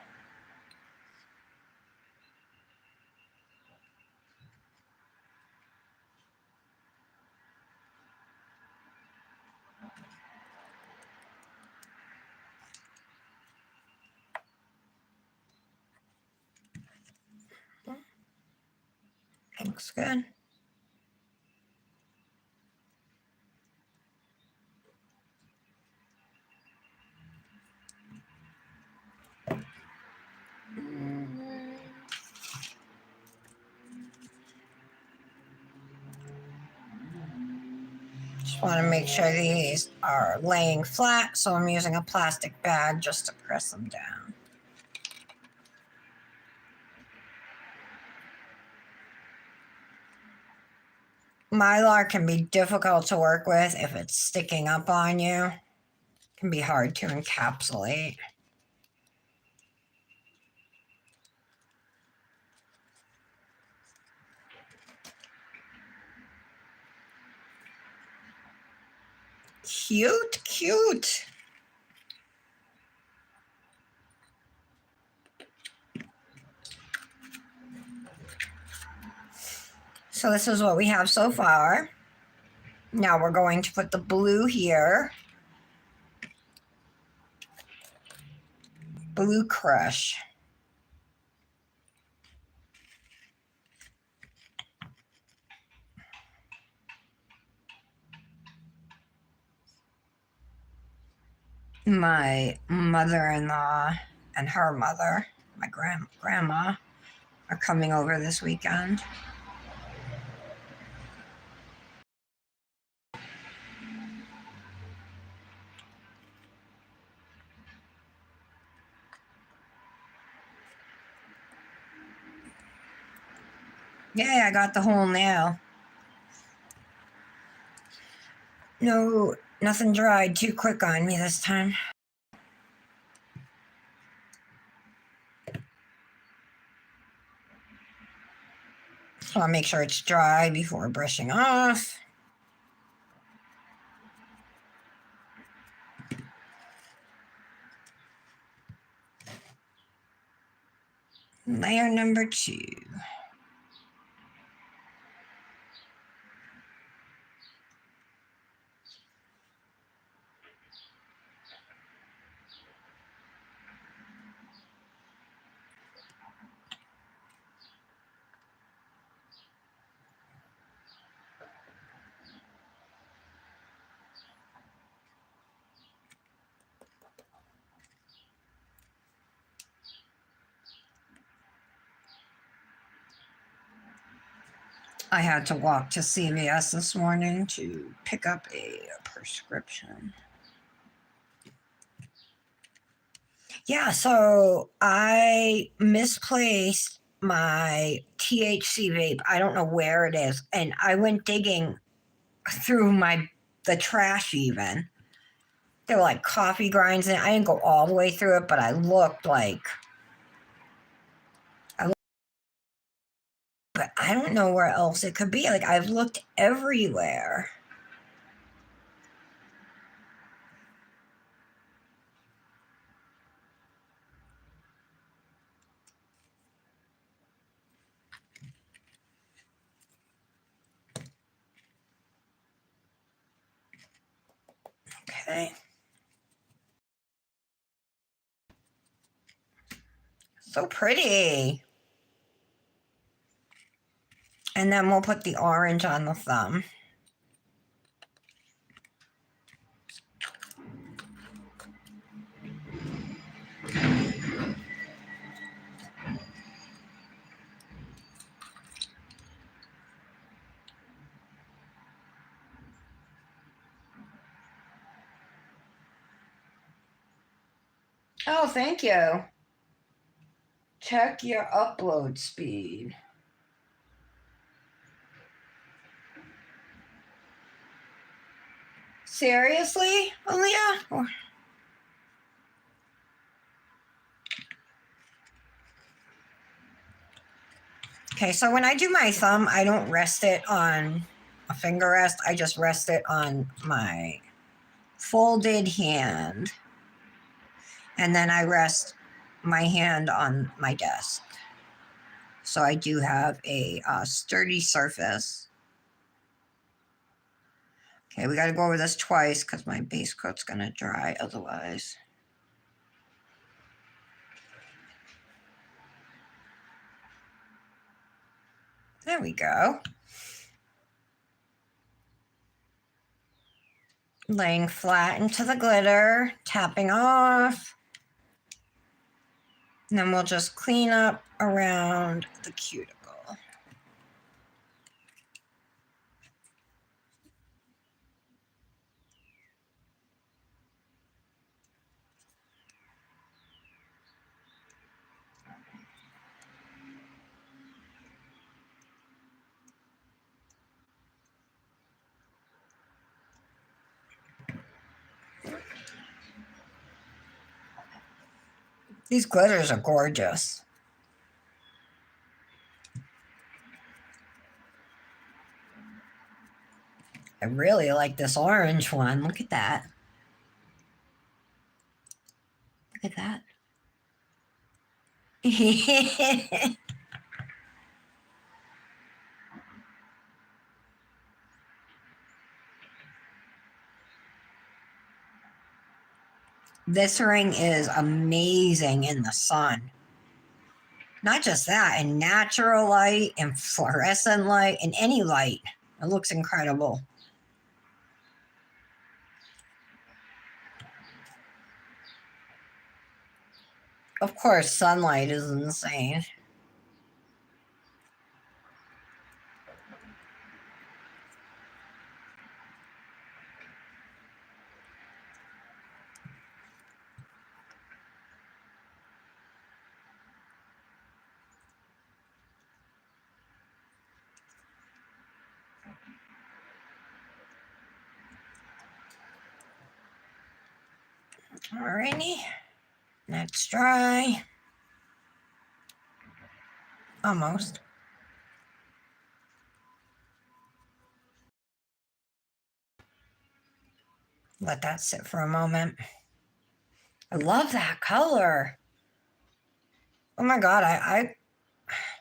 Looks good. Just want to make sure these are laying flat, so I'm using a plastic bag just to press them down. Mylar can be difficult to work with if it's sticking up on you. It can be hard to encapsulate. Cute, cute. So this is what we have so far. Now we're going to put the blue here. Blue Crush. My mother-in-law and her mother, my grandma, are coming over this weekend. Yay, I got the whole nail. No, nothing dried too quick on me this time. So I'll make sure it's dry before brushing off. Layer number 2. I had to walk to CVS this morning to pick up a prescription. Yeah, so I misplaced my THC vape. I don't know where it is. And I went digging through the trash even. There were like coffee grinds in it. I didn't go all the way through it, but I looked like... But I don't know where else it could be. Like, I've looked everywhere. Okay. So pretty. And then we'll put the orange on the thumb. Oh, thank you. Check your upload speed. Seriously, Aaliyah? Okay, so when I do my thumb, I don't rest it on a finger rest. I just rest it on my folded hand. And then I rest my hand on my desk. So I do have a sturdy surface. Okay, we got to go over this twice because my base coat's going to dry otherwise. There we go. Laying flat into the glitter, tapping off. And then we'll just clean up around the cuticle. These glitters are gorgeous. I really like this orange one. Look at that. Look at that. This ring is amazing in the sun. Not just that, in natural light and fluorescent light and any light. It looks incredible. Of course, sunlight is insane. Alrighty, that's dry. Almost. Let that sit for a moment. I love that color. Oh my God,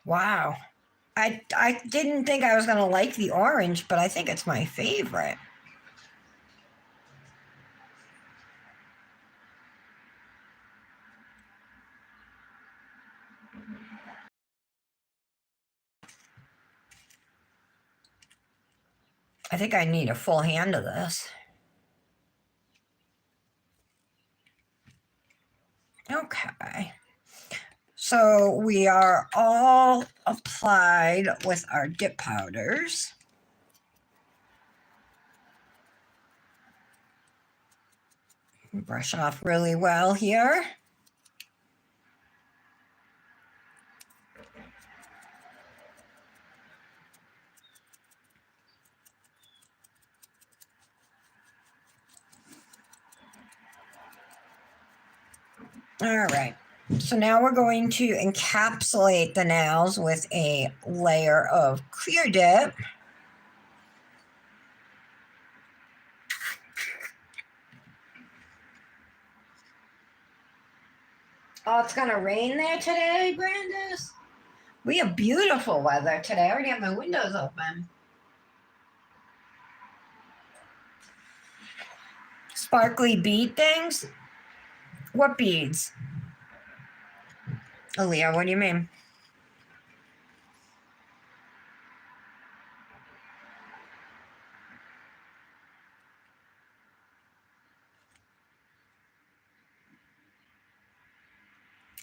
wow. I didn't think I was gonna like the orange, but I think it's my favorite. I think I need a full hand of this. Okay. So we are all applied with our dip powders. Brush off really well here. All right. So now we're going to encapsulate the nails with a layer of clear dip. Oh, it's gonna rain there today, Brandis? We have beautiful weather today. I already have my windows open. Sparkly bead things? What beads? Aaliyah, what do you mean?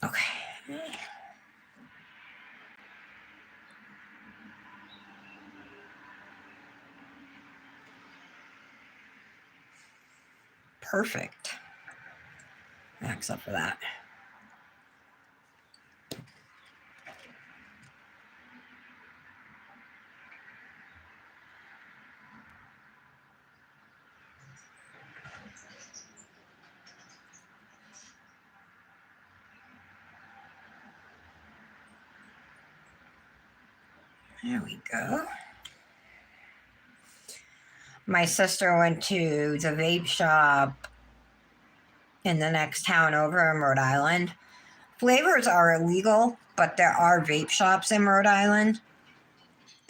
Okay. Perfect. Except for that. There we go. My sister went to the vape shop in the next town over in Rhode Island. Flavors are illegal, but there are vape shops in Rhode Island.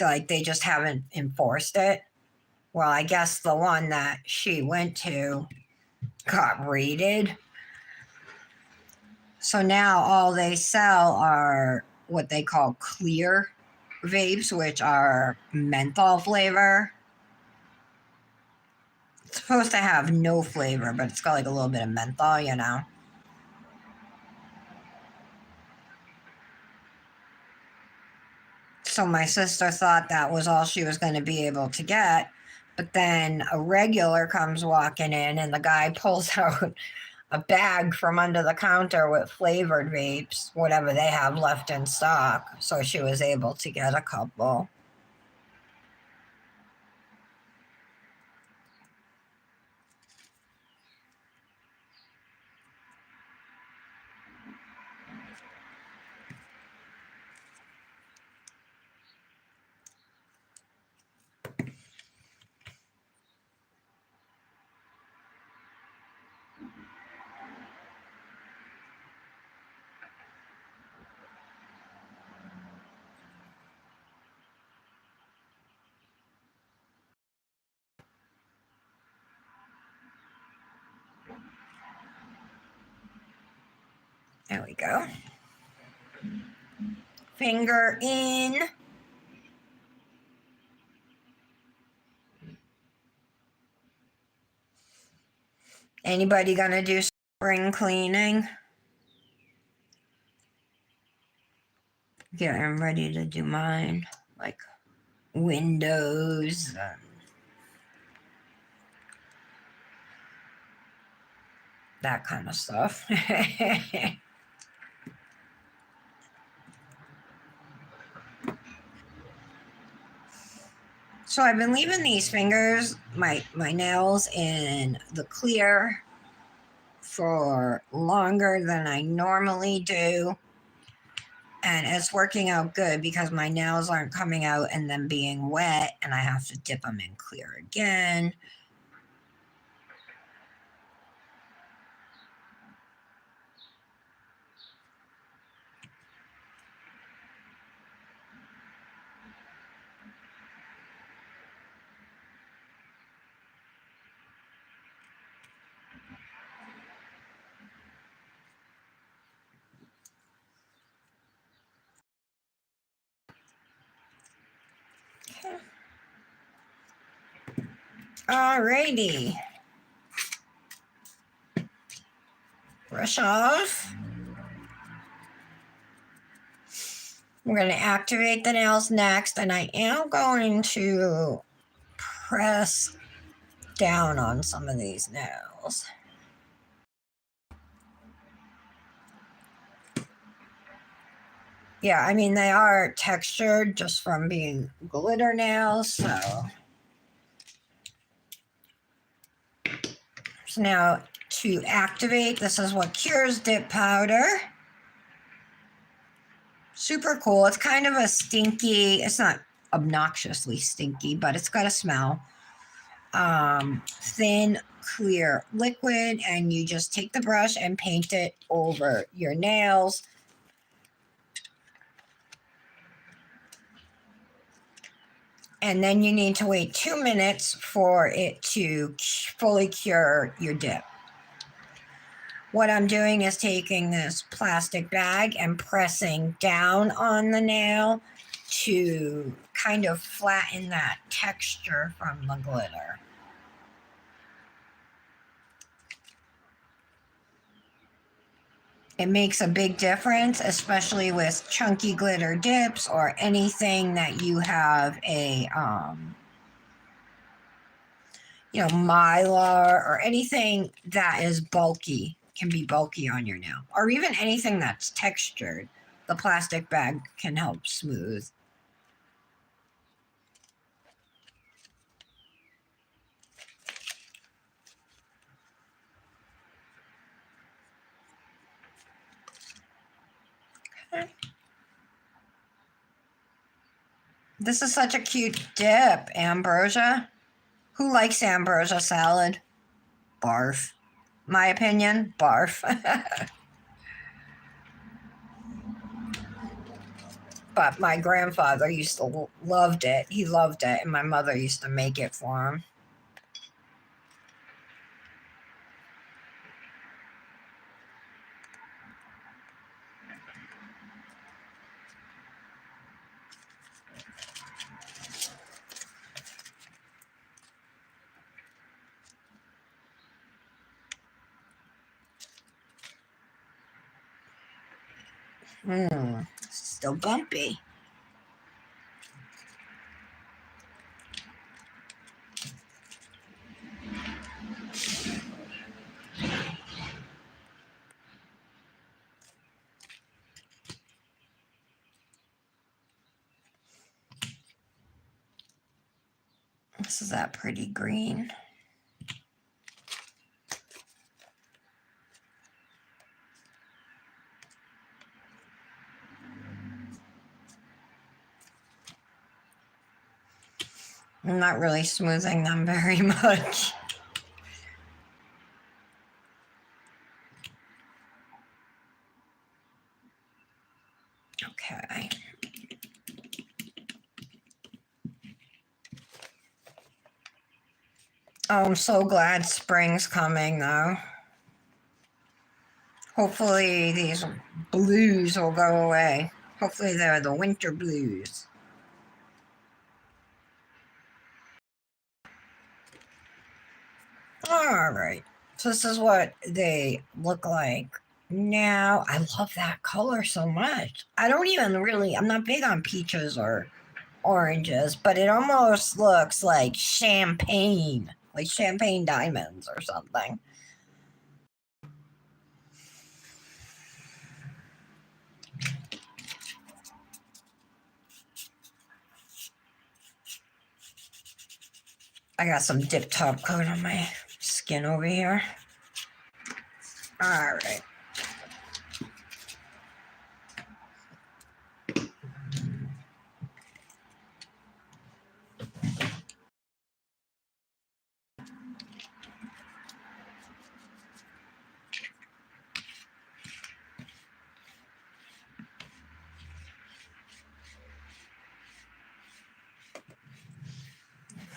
Like, they just haven't enforced it. Well, I guess the one that she went to got raided. So now all they sell are what they call clear vapes, which are menthol flavor. It's supposed to have no flavor, but it's got like a little bit of menthol, you know. So my sister thought that was all she was going to be able to get. But then a regular comes walking in and the guy pulls out a bag from under the counter with flavored vapes, whatever they have left in stock. So she was able to get a couple. There we go. Finger in. Anybody gonna do spring cleaning? Getting ready to do mine, like windows and that kind of stuff. So I've been leaving these fingers, my nails in the clear for longer than I normally do. And it's working out good because my nails aren't coming out and then being wet and I have to dip them in clear again. Alrighty. Brush off. We're going to activate the nails next, and I am going to press down on some of these nails. Yeah, I mean, they are textured just from being glitter nails, so. So now to activate, this is what cures dip powder. Super cool. It's kind of a stinky, it's not obnoxiously stinky, but it's got a smell. Thin, clear liquid, and you just take the brush and paint it over your nails. And then you need to wait 2 minutes for it to fully cure your dip. What I'm doing is taking this plastic bag and pressing down on the nail to kind of flatten that texture from the glitter. It makes a big difference, especially with chunky glitter dips or anything that you have a, mylar or anything that is bulky, can be bulky on your nail, or even anything that's textured. The plastic bag can help smooth. Okay. This is such a cute dip, Ambrosia. Who likes Ambrosia salad? Barf. My opinion, barf. But my grandfather used to loved it. He loved it, and my mother used to make it for him. Still bumpy. This is that pretty green. I'm not really smoothing them very much. Okay. Oh, I'm so glad spring's coming, though. Hopefully these blues will go away. Hopefully they're the winter blues. All right. So this is what they look like now. I love that color so much. I'm not big on peaches or oranges, but it almost looks like champagne diamonds or something. I got some dip top coat on my skin over here. All right.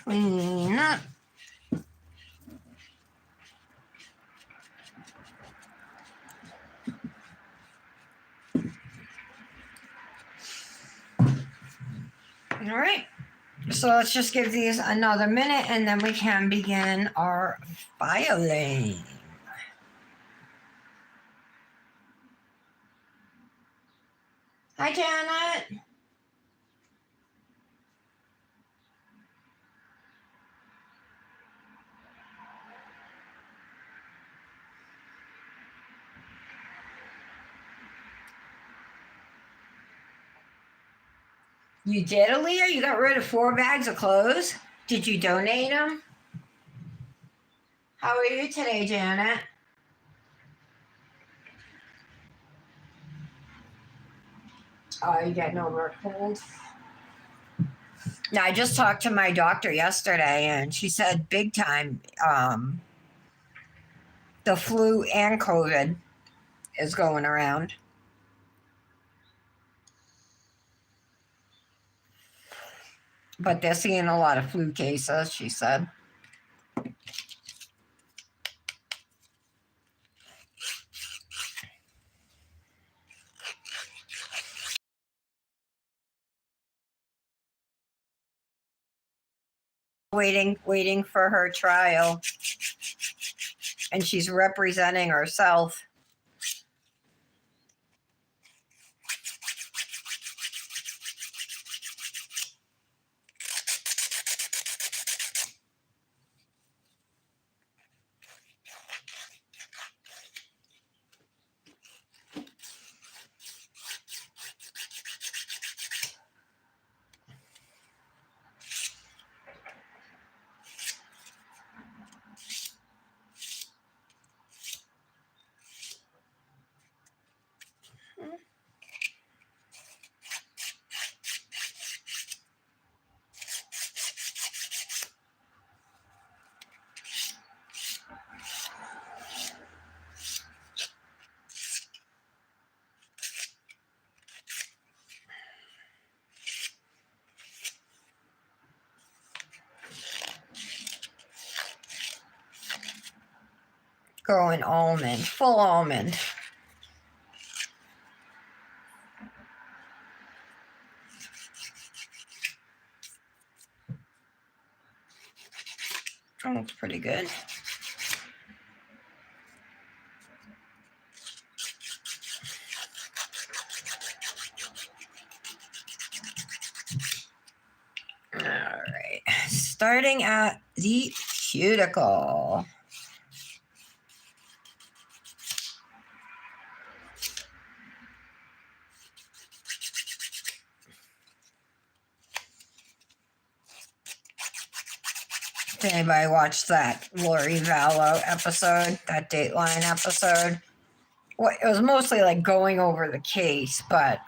Clean up. All right. So let's just give these another minute and then we can begin our filing. Hi, Janet. You did, Aaliyah? You got rid of 4 bags of clothes? Did you donate them? How are you today, Janet? Oh, you getting over a cold? Now, I just talked to my doctor yesterday, and she said big time the flu and COVID is going around. But they're seeing a lot of flu cases, she said. Waiting for her trial. And she's representing herself. Going almond, full almond. That looks pretty good. All right, starting at the cuticle. Did anybody watch that Lori Vallow episode, that Dateline episode? Well, it was mostly like going over the case, but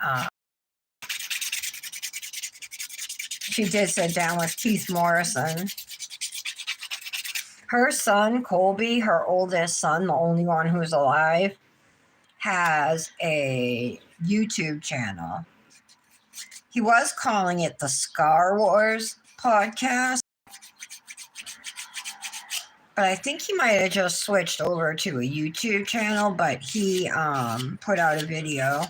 she did sit down with Keith Morrison. Her son, Colby, her oldest son, the only one who's alive, has a YouTube channel. He was calling it the Scar Wars podcast. But I think he might have just switched over to a YouTube channel, but he put out a video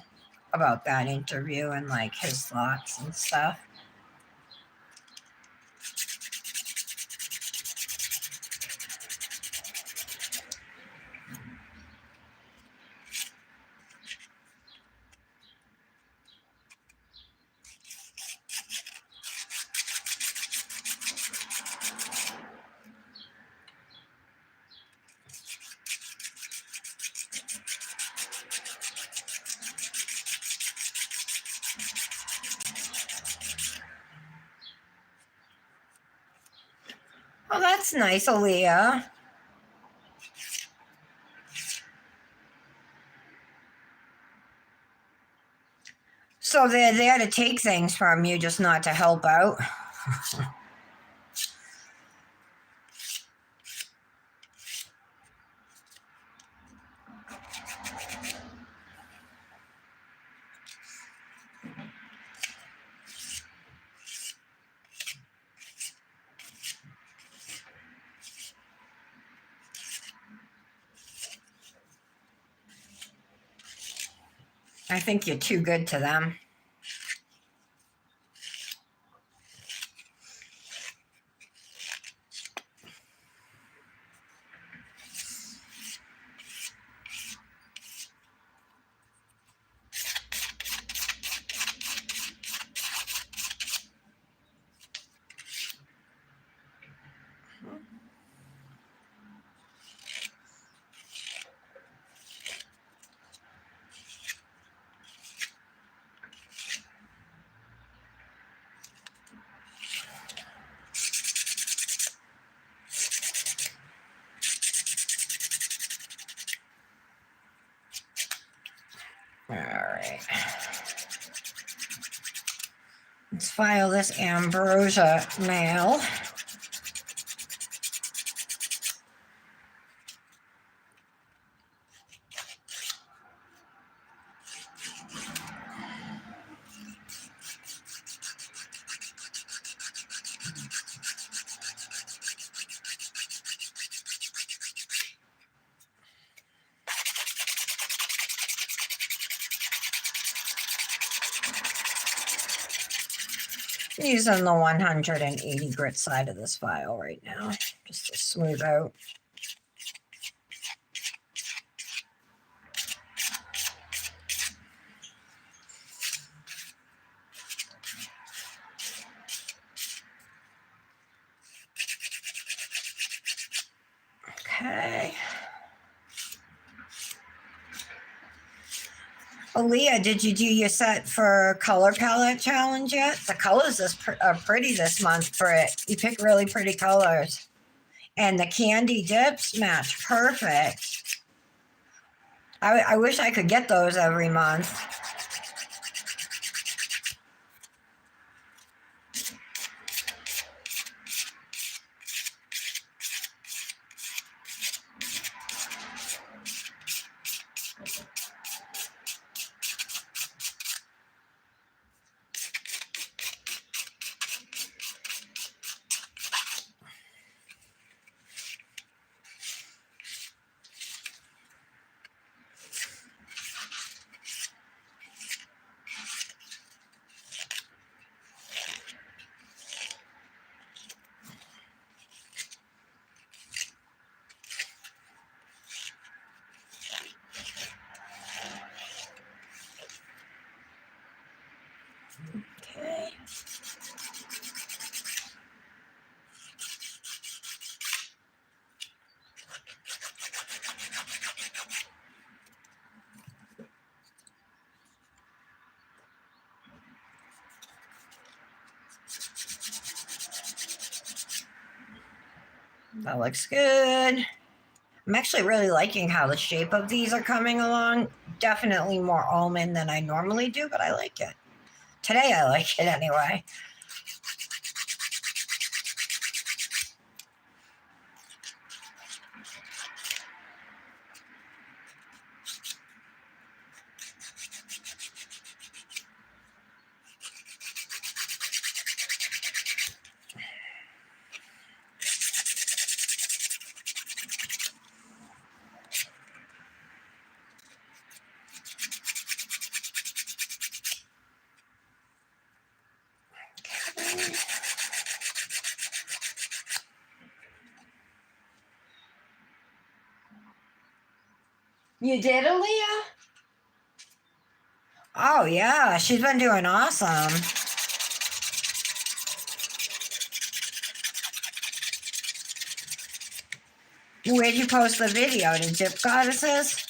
about that interview and like his thoughts and stuff. Oh, that's nice, Aaliyah. So they're there to take things from you, just not to help out. I think you're too good to them. All right. Let's file this Ambrosia mail. Using the 180 grit side of this file right now, just to smooth out. Okay. Aaliyah, did you do your set for color palette challenge yet? The colors are pretty this month for it. You pick really pretty colors. And the candy dips match perfect. I wish I could get those every month. Okay. That looks good. I'm actually really liking how the shape of these are coming along. Definitely more almond than I normally do, but I like it. Today I like it anyway. You did, Aaliyah? Oh, yeah. She's been doing awesome. Where'd you post the video? To Dip Goddesses?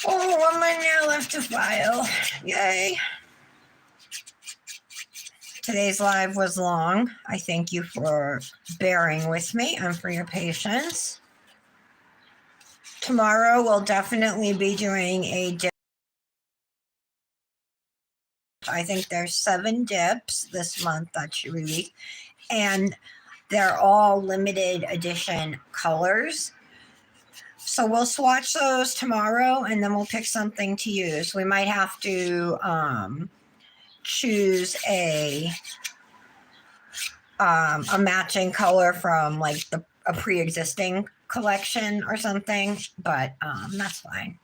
Oh, one more nail left to file. Yay. Today's live was long. I thank you for bearing with me and for your patience. Tomorrow we'll definitely be doing a dip. I think there's 7 dips this month that she released, and they're all limited edition colors. So we'll swatch those tomorrow, and then we'll pick something to use. We might have to choose a matching color from like a pre-existing collection or something, but that's fine.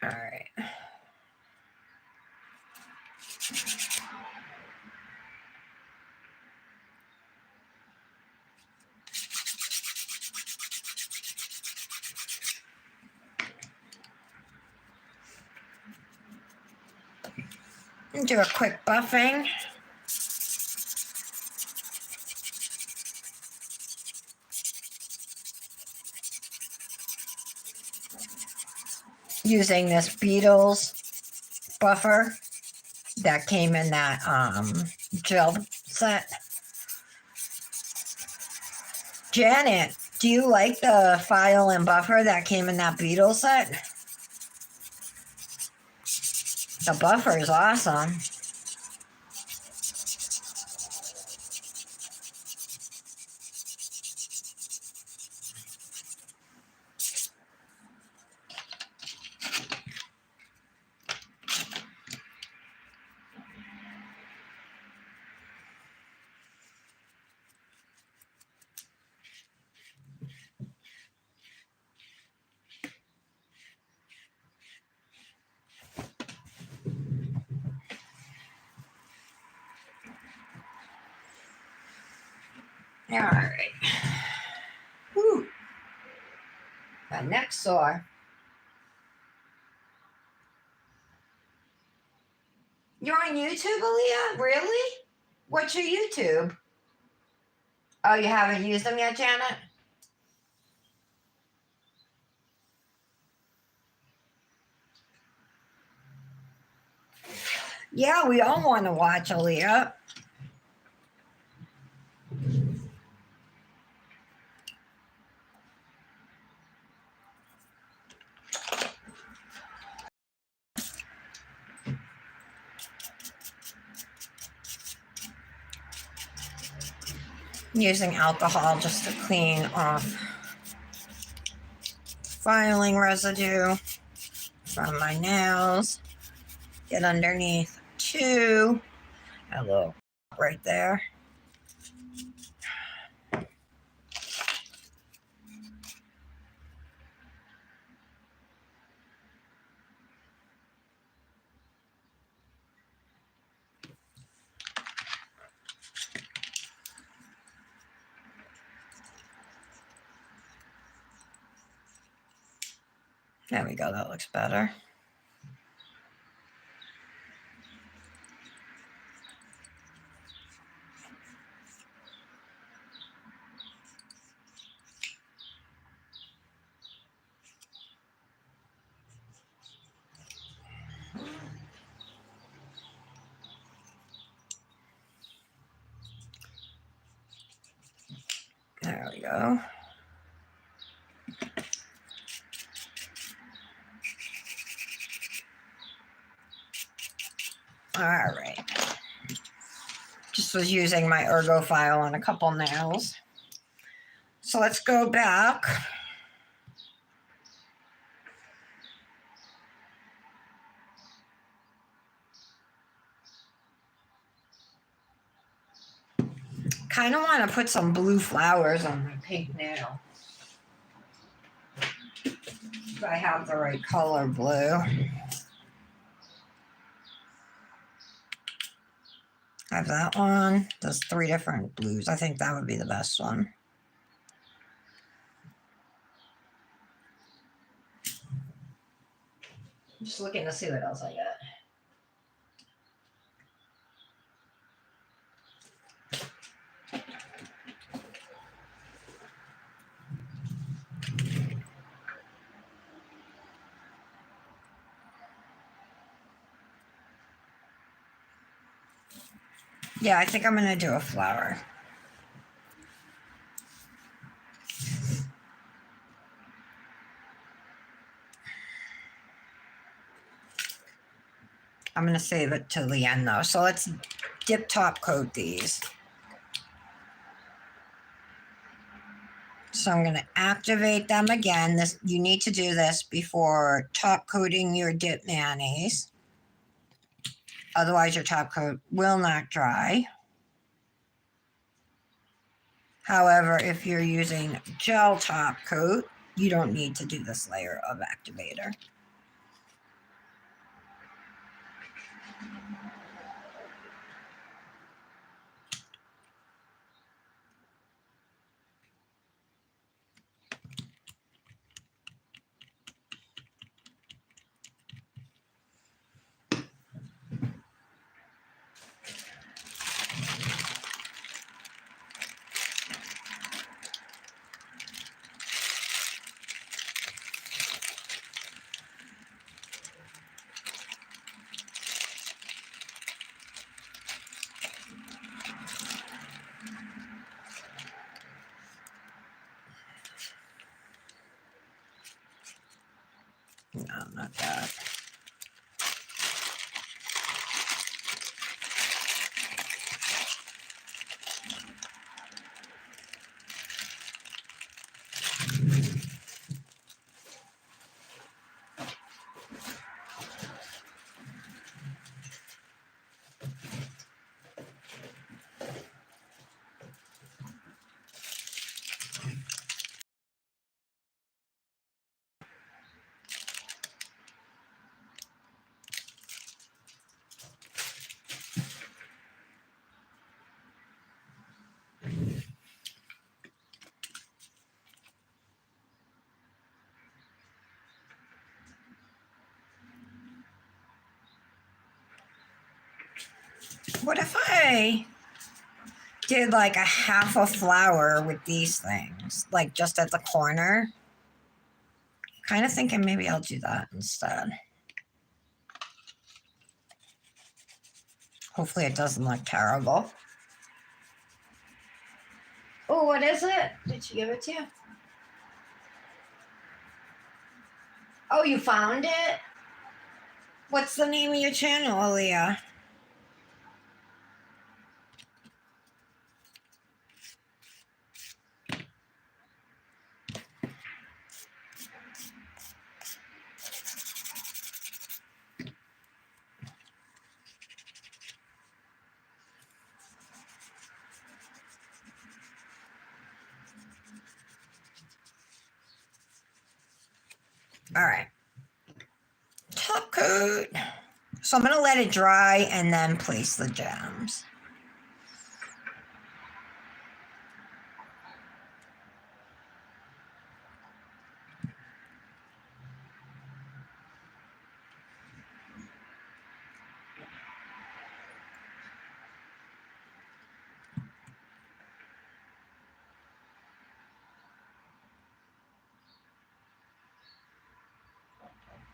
All right. Do a quick buffing. Using this Beatles buffer that came in that gel set. Janet, do you like the file and buffer that came in that Beatles set? The buffer is awesome. All right. Whew. My neck's sore. You're on YouTube, Aaliyah? Really? What's your YouTube? Oh, you haven't used them yet, Janet? Yeah, we all want to watch Aaliyah. Using alcohol just to clean off filing residue. from my nails. Get underneath 2. A little right there. There we go, that looks better. There we go. All right. Just was using my ergo file on a couple nails. So let's go back. Kind of want to put some blue flowers on my pink nail. If I have the right color blue. I have that one. There's 3 different blues. I think that would be the best one. I'm just looking to see what else I got. Yeah, I think I'm going to do a flower. I'm going to save it to the end though. So let's dip top coat these. So I'm going to activate them again. This, you need to do this before top coating your dip mayonnaise. Otherwise your top coat will not dry. However, if you're using gel top coat, you don't need to do this layer of activator. No, not that. What if I did like a half a flower with these things, like just at the corner? Kind of thinking maybe I'll do that instead. Hopefully it doesn't look terrible. Oh, what is it? Did she give it to you? Oh, you found it? What's the name of your channel, Aaliyah? All right. Top coat. So I'm going to let it dry and then place the gems.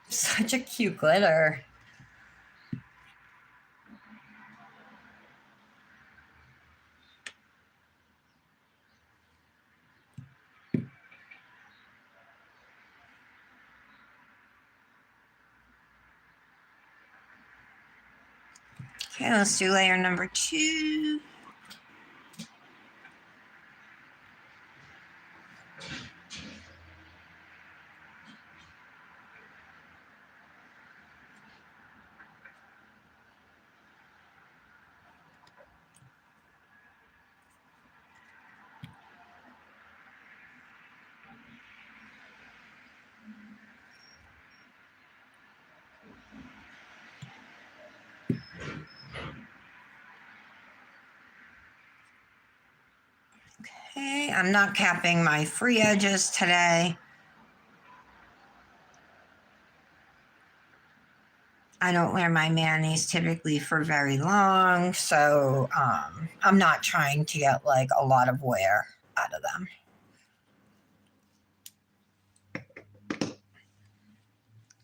Such a cute glitter. Okay, let's do layer number 2. Okay, I'm not capping my free edges today. I don't wear my manis typically for very long, so I'm not trying to get like a lot of wear out of them.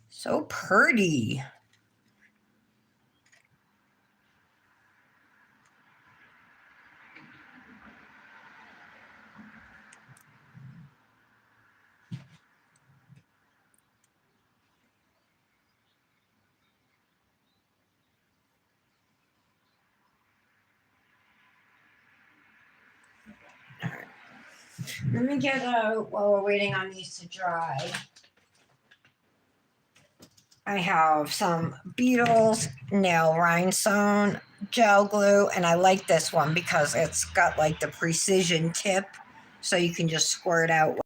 So pretty. Let me get out while we're waiting on these to dry. I have some Beetles nail rhinestone gel glue, and I like this one because it's got like the precision tip, so you can just squirt out.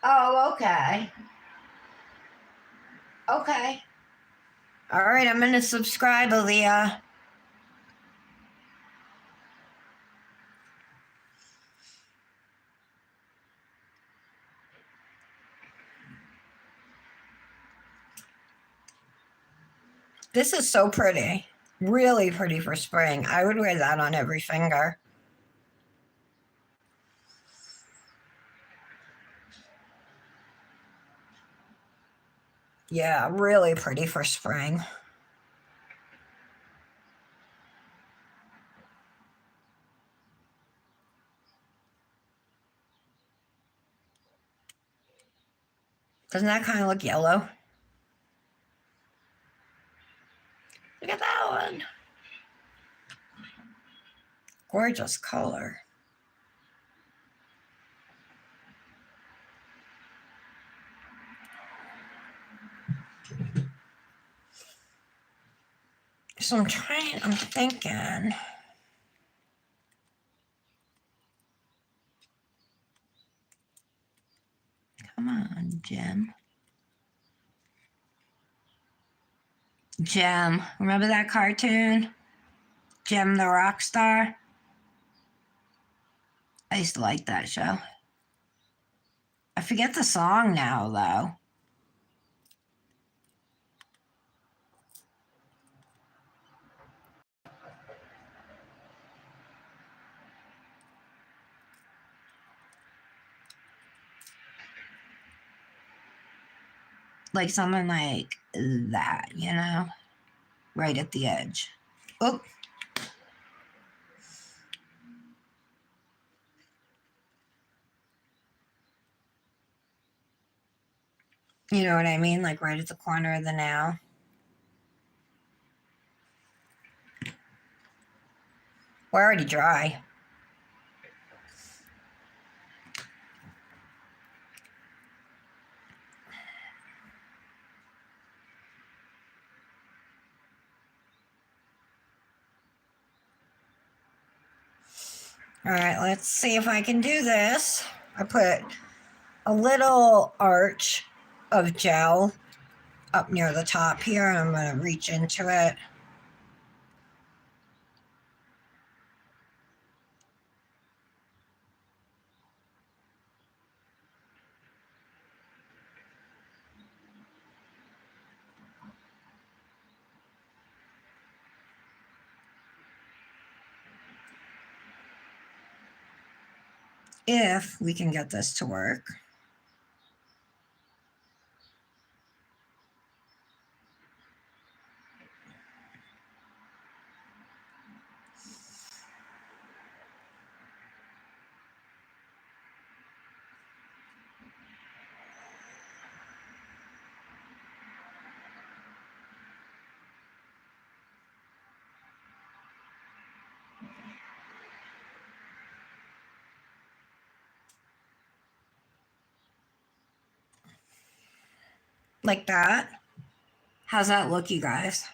Oh, okay. Okay. All right, I'm gonna subscribe, Aaliyah. This is so pretty. Really pretty for spring. I would wear that on every finger. Yeah, really pretty for spring. Doesn't that kind of look yellow? Look at that one. Gorgeous color. So I'm thinking. Come on, Jim. Jem. Remember that cartoon? Jem the Rock Star? I used to like that show. I forget the song now, though. Like something like that, you know? Right at the edge. Oh. You know what I mean? Like right at the corner of the nail. We're already dry. All right, let's see if I can do this. I put a little arch of gel up near the top here, and I'm going to reach into it. If we can get this to work. Like that. How's that look, you guys?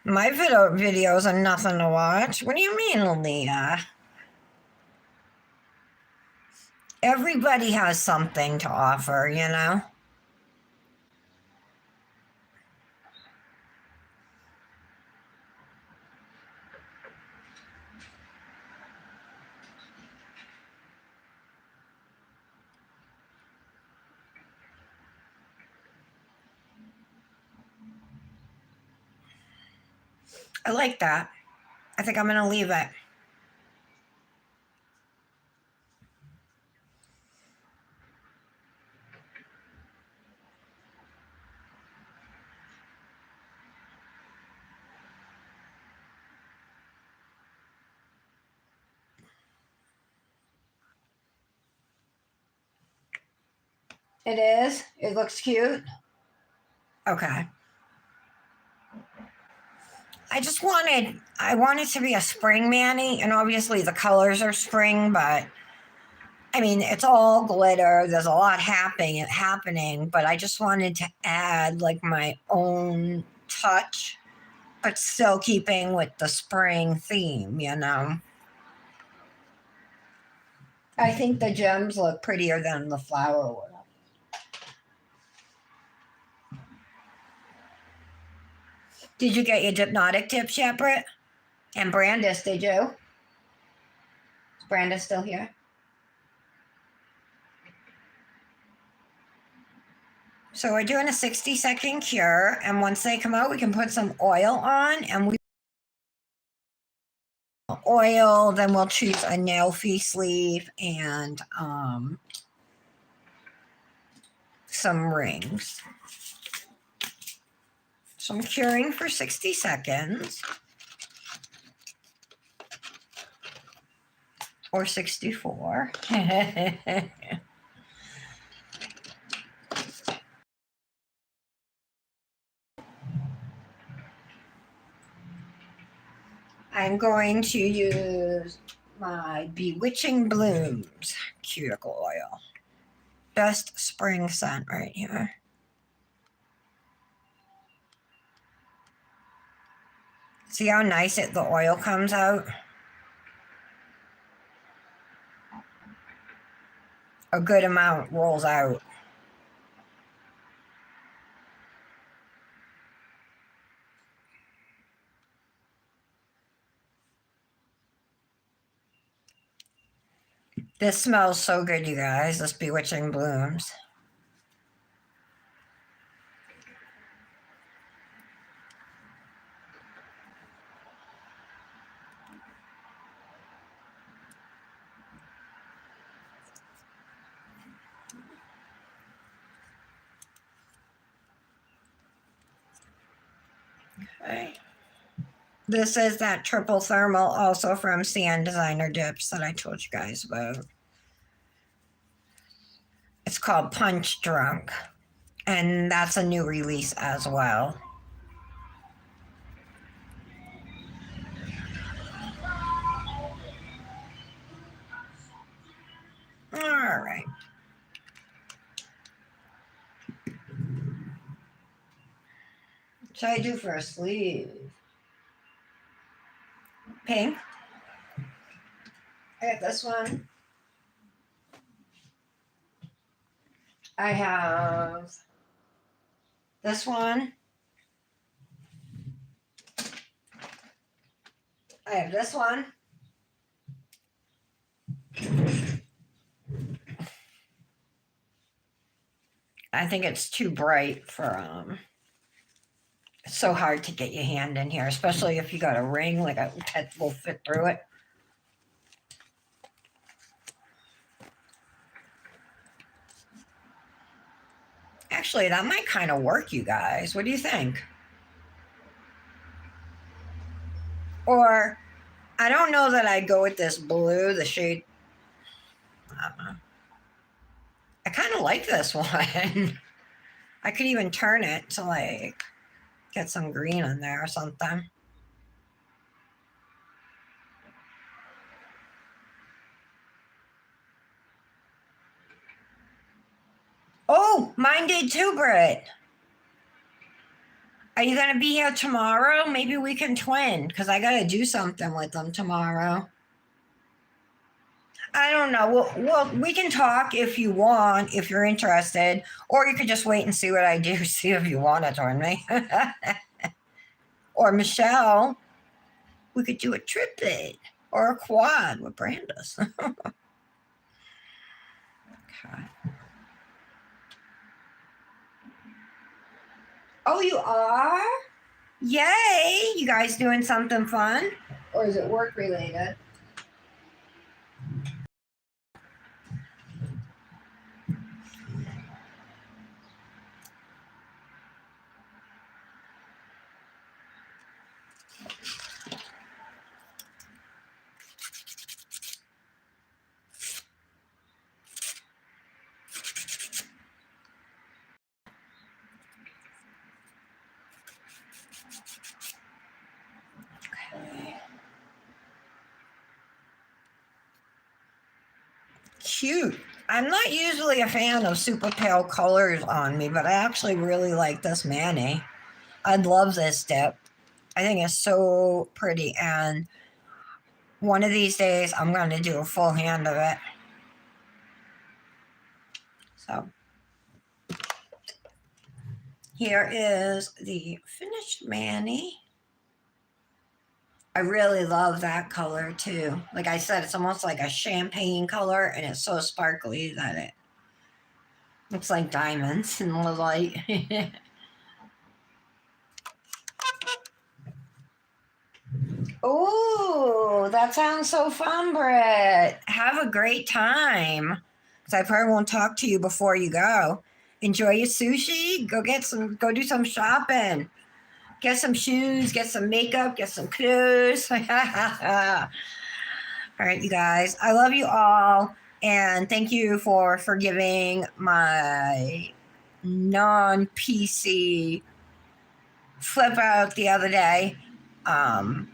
My videos are nothing to watch. What do you mean, Leah? Everybody has something to offer, you know? I like that. I think I'm going to leave it. It is. It looks cute. Okay. I wanted to be a spring mani, and obviously the colors are spring, but I mean, it's all glitter. There's a lot happening, but I just wanted to add like my own touch, but still keeping with the spring theme, you know? I think the gems look prettier than the flower would. Did you get your hypnotic tips yet, Britt? And Brandis, did you? Is Brandis still here? So we're doing a 60-second cure, and once they come out, we can put some oil on, and we oil, then we'll choose a nail fee sleeve and some rings. So I'm curing for 60 seconds. Or 64. I'm going to use my Bewitching Blooms cuticle oil. Best spring scent right here. See how nice the oil comes out? A good amount rolls out. This smells so good, you guys. This Bewitching Blooms. Okay. This is that triple thermal, also from Sand Designer Dips that I told you guys about. It's called Punch Drunk, and that's a new release as well. should I do for a sleeve? Pink. I got this one. I have this one. I have this one. I think it's too bright for it's so hard to get your hand in here, especially if you got a ring, like that will fit through it. Actually, that might kind of work, you guys. What do you think? Or, I don't know that I'd go with this blue, the shade. I kind of like this one. I could even turn it to like get some green in there or something. Oh, mine did too, Britt. Are you going to be here tomorrow? Maybe we can twin, because I got to do something with them tomorrow. I don't know. We can talk if you want, if you're interested, or you could just wait and see what I do, see if you want to join me. Or Michelle, we could do a triplet or a quad with Brandis. Okay. Oh, you are? Yay! You guys doing something fun? Or is it work related? Cute. I'm not usually a fan of super pale colors on me, but I actually really like this mani. I love this dip. I think it's so pretty, and one of these days I'm going to do a full hand of it. So here is the finished mani. I really love that color too. Like I said, it's almost like a champagne color, and it's so sparkly that it looks like diamonds in the light. Oh, that sounds so fun, Britt. Have a great time. Because I probably won't talk to you before you go. Enjoy your sushi. Go do some shopping. Get some shoes, get some makeup, get some clothes. All right, you guys. I love you all. And thank you for forgiving my non-PC flip out the other day. I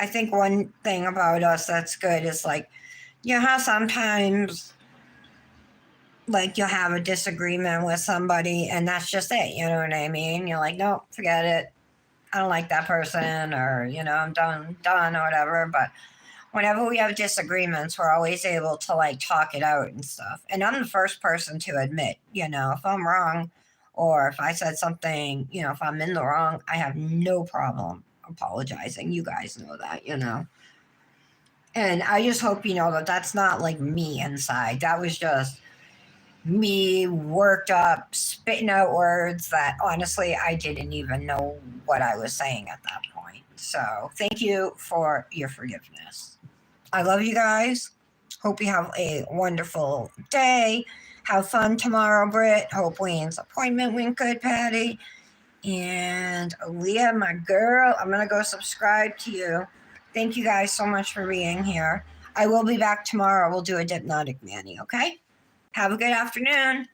think one thing about us that's good is like, you know how sometimes like you'll have a disagreement with somebody and that's just it, you know what I mean? You're like, no, forget it. I don't like that person, or, you know, I'm done or whatever. But whenever we have disagreements, we're always able to like talk it out and stuff. And I'm the first person to admit, you know, if I'm wrong or if I said something, you know, if I'm in the wrong, I have no problem apologizing. You guys know that, you know. And I just hope you know that that's not like me inside. That was just me worked up, spitting out words that honestly I didn't even know what I was saying at that point. So thank you for your forgiveness. I love you guys. Hope you have a wonderful day. Have fun tomorrow, Britt. Hope Wayne's appointment went good, Patty. And Leah, my girl, I'm going to go subscribe to you. Thank you guys so much for being here. I will be back tomorrow. We'll do a Dipnotic Mani, okay? Have a good afternoon.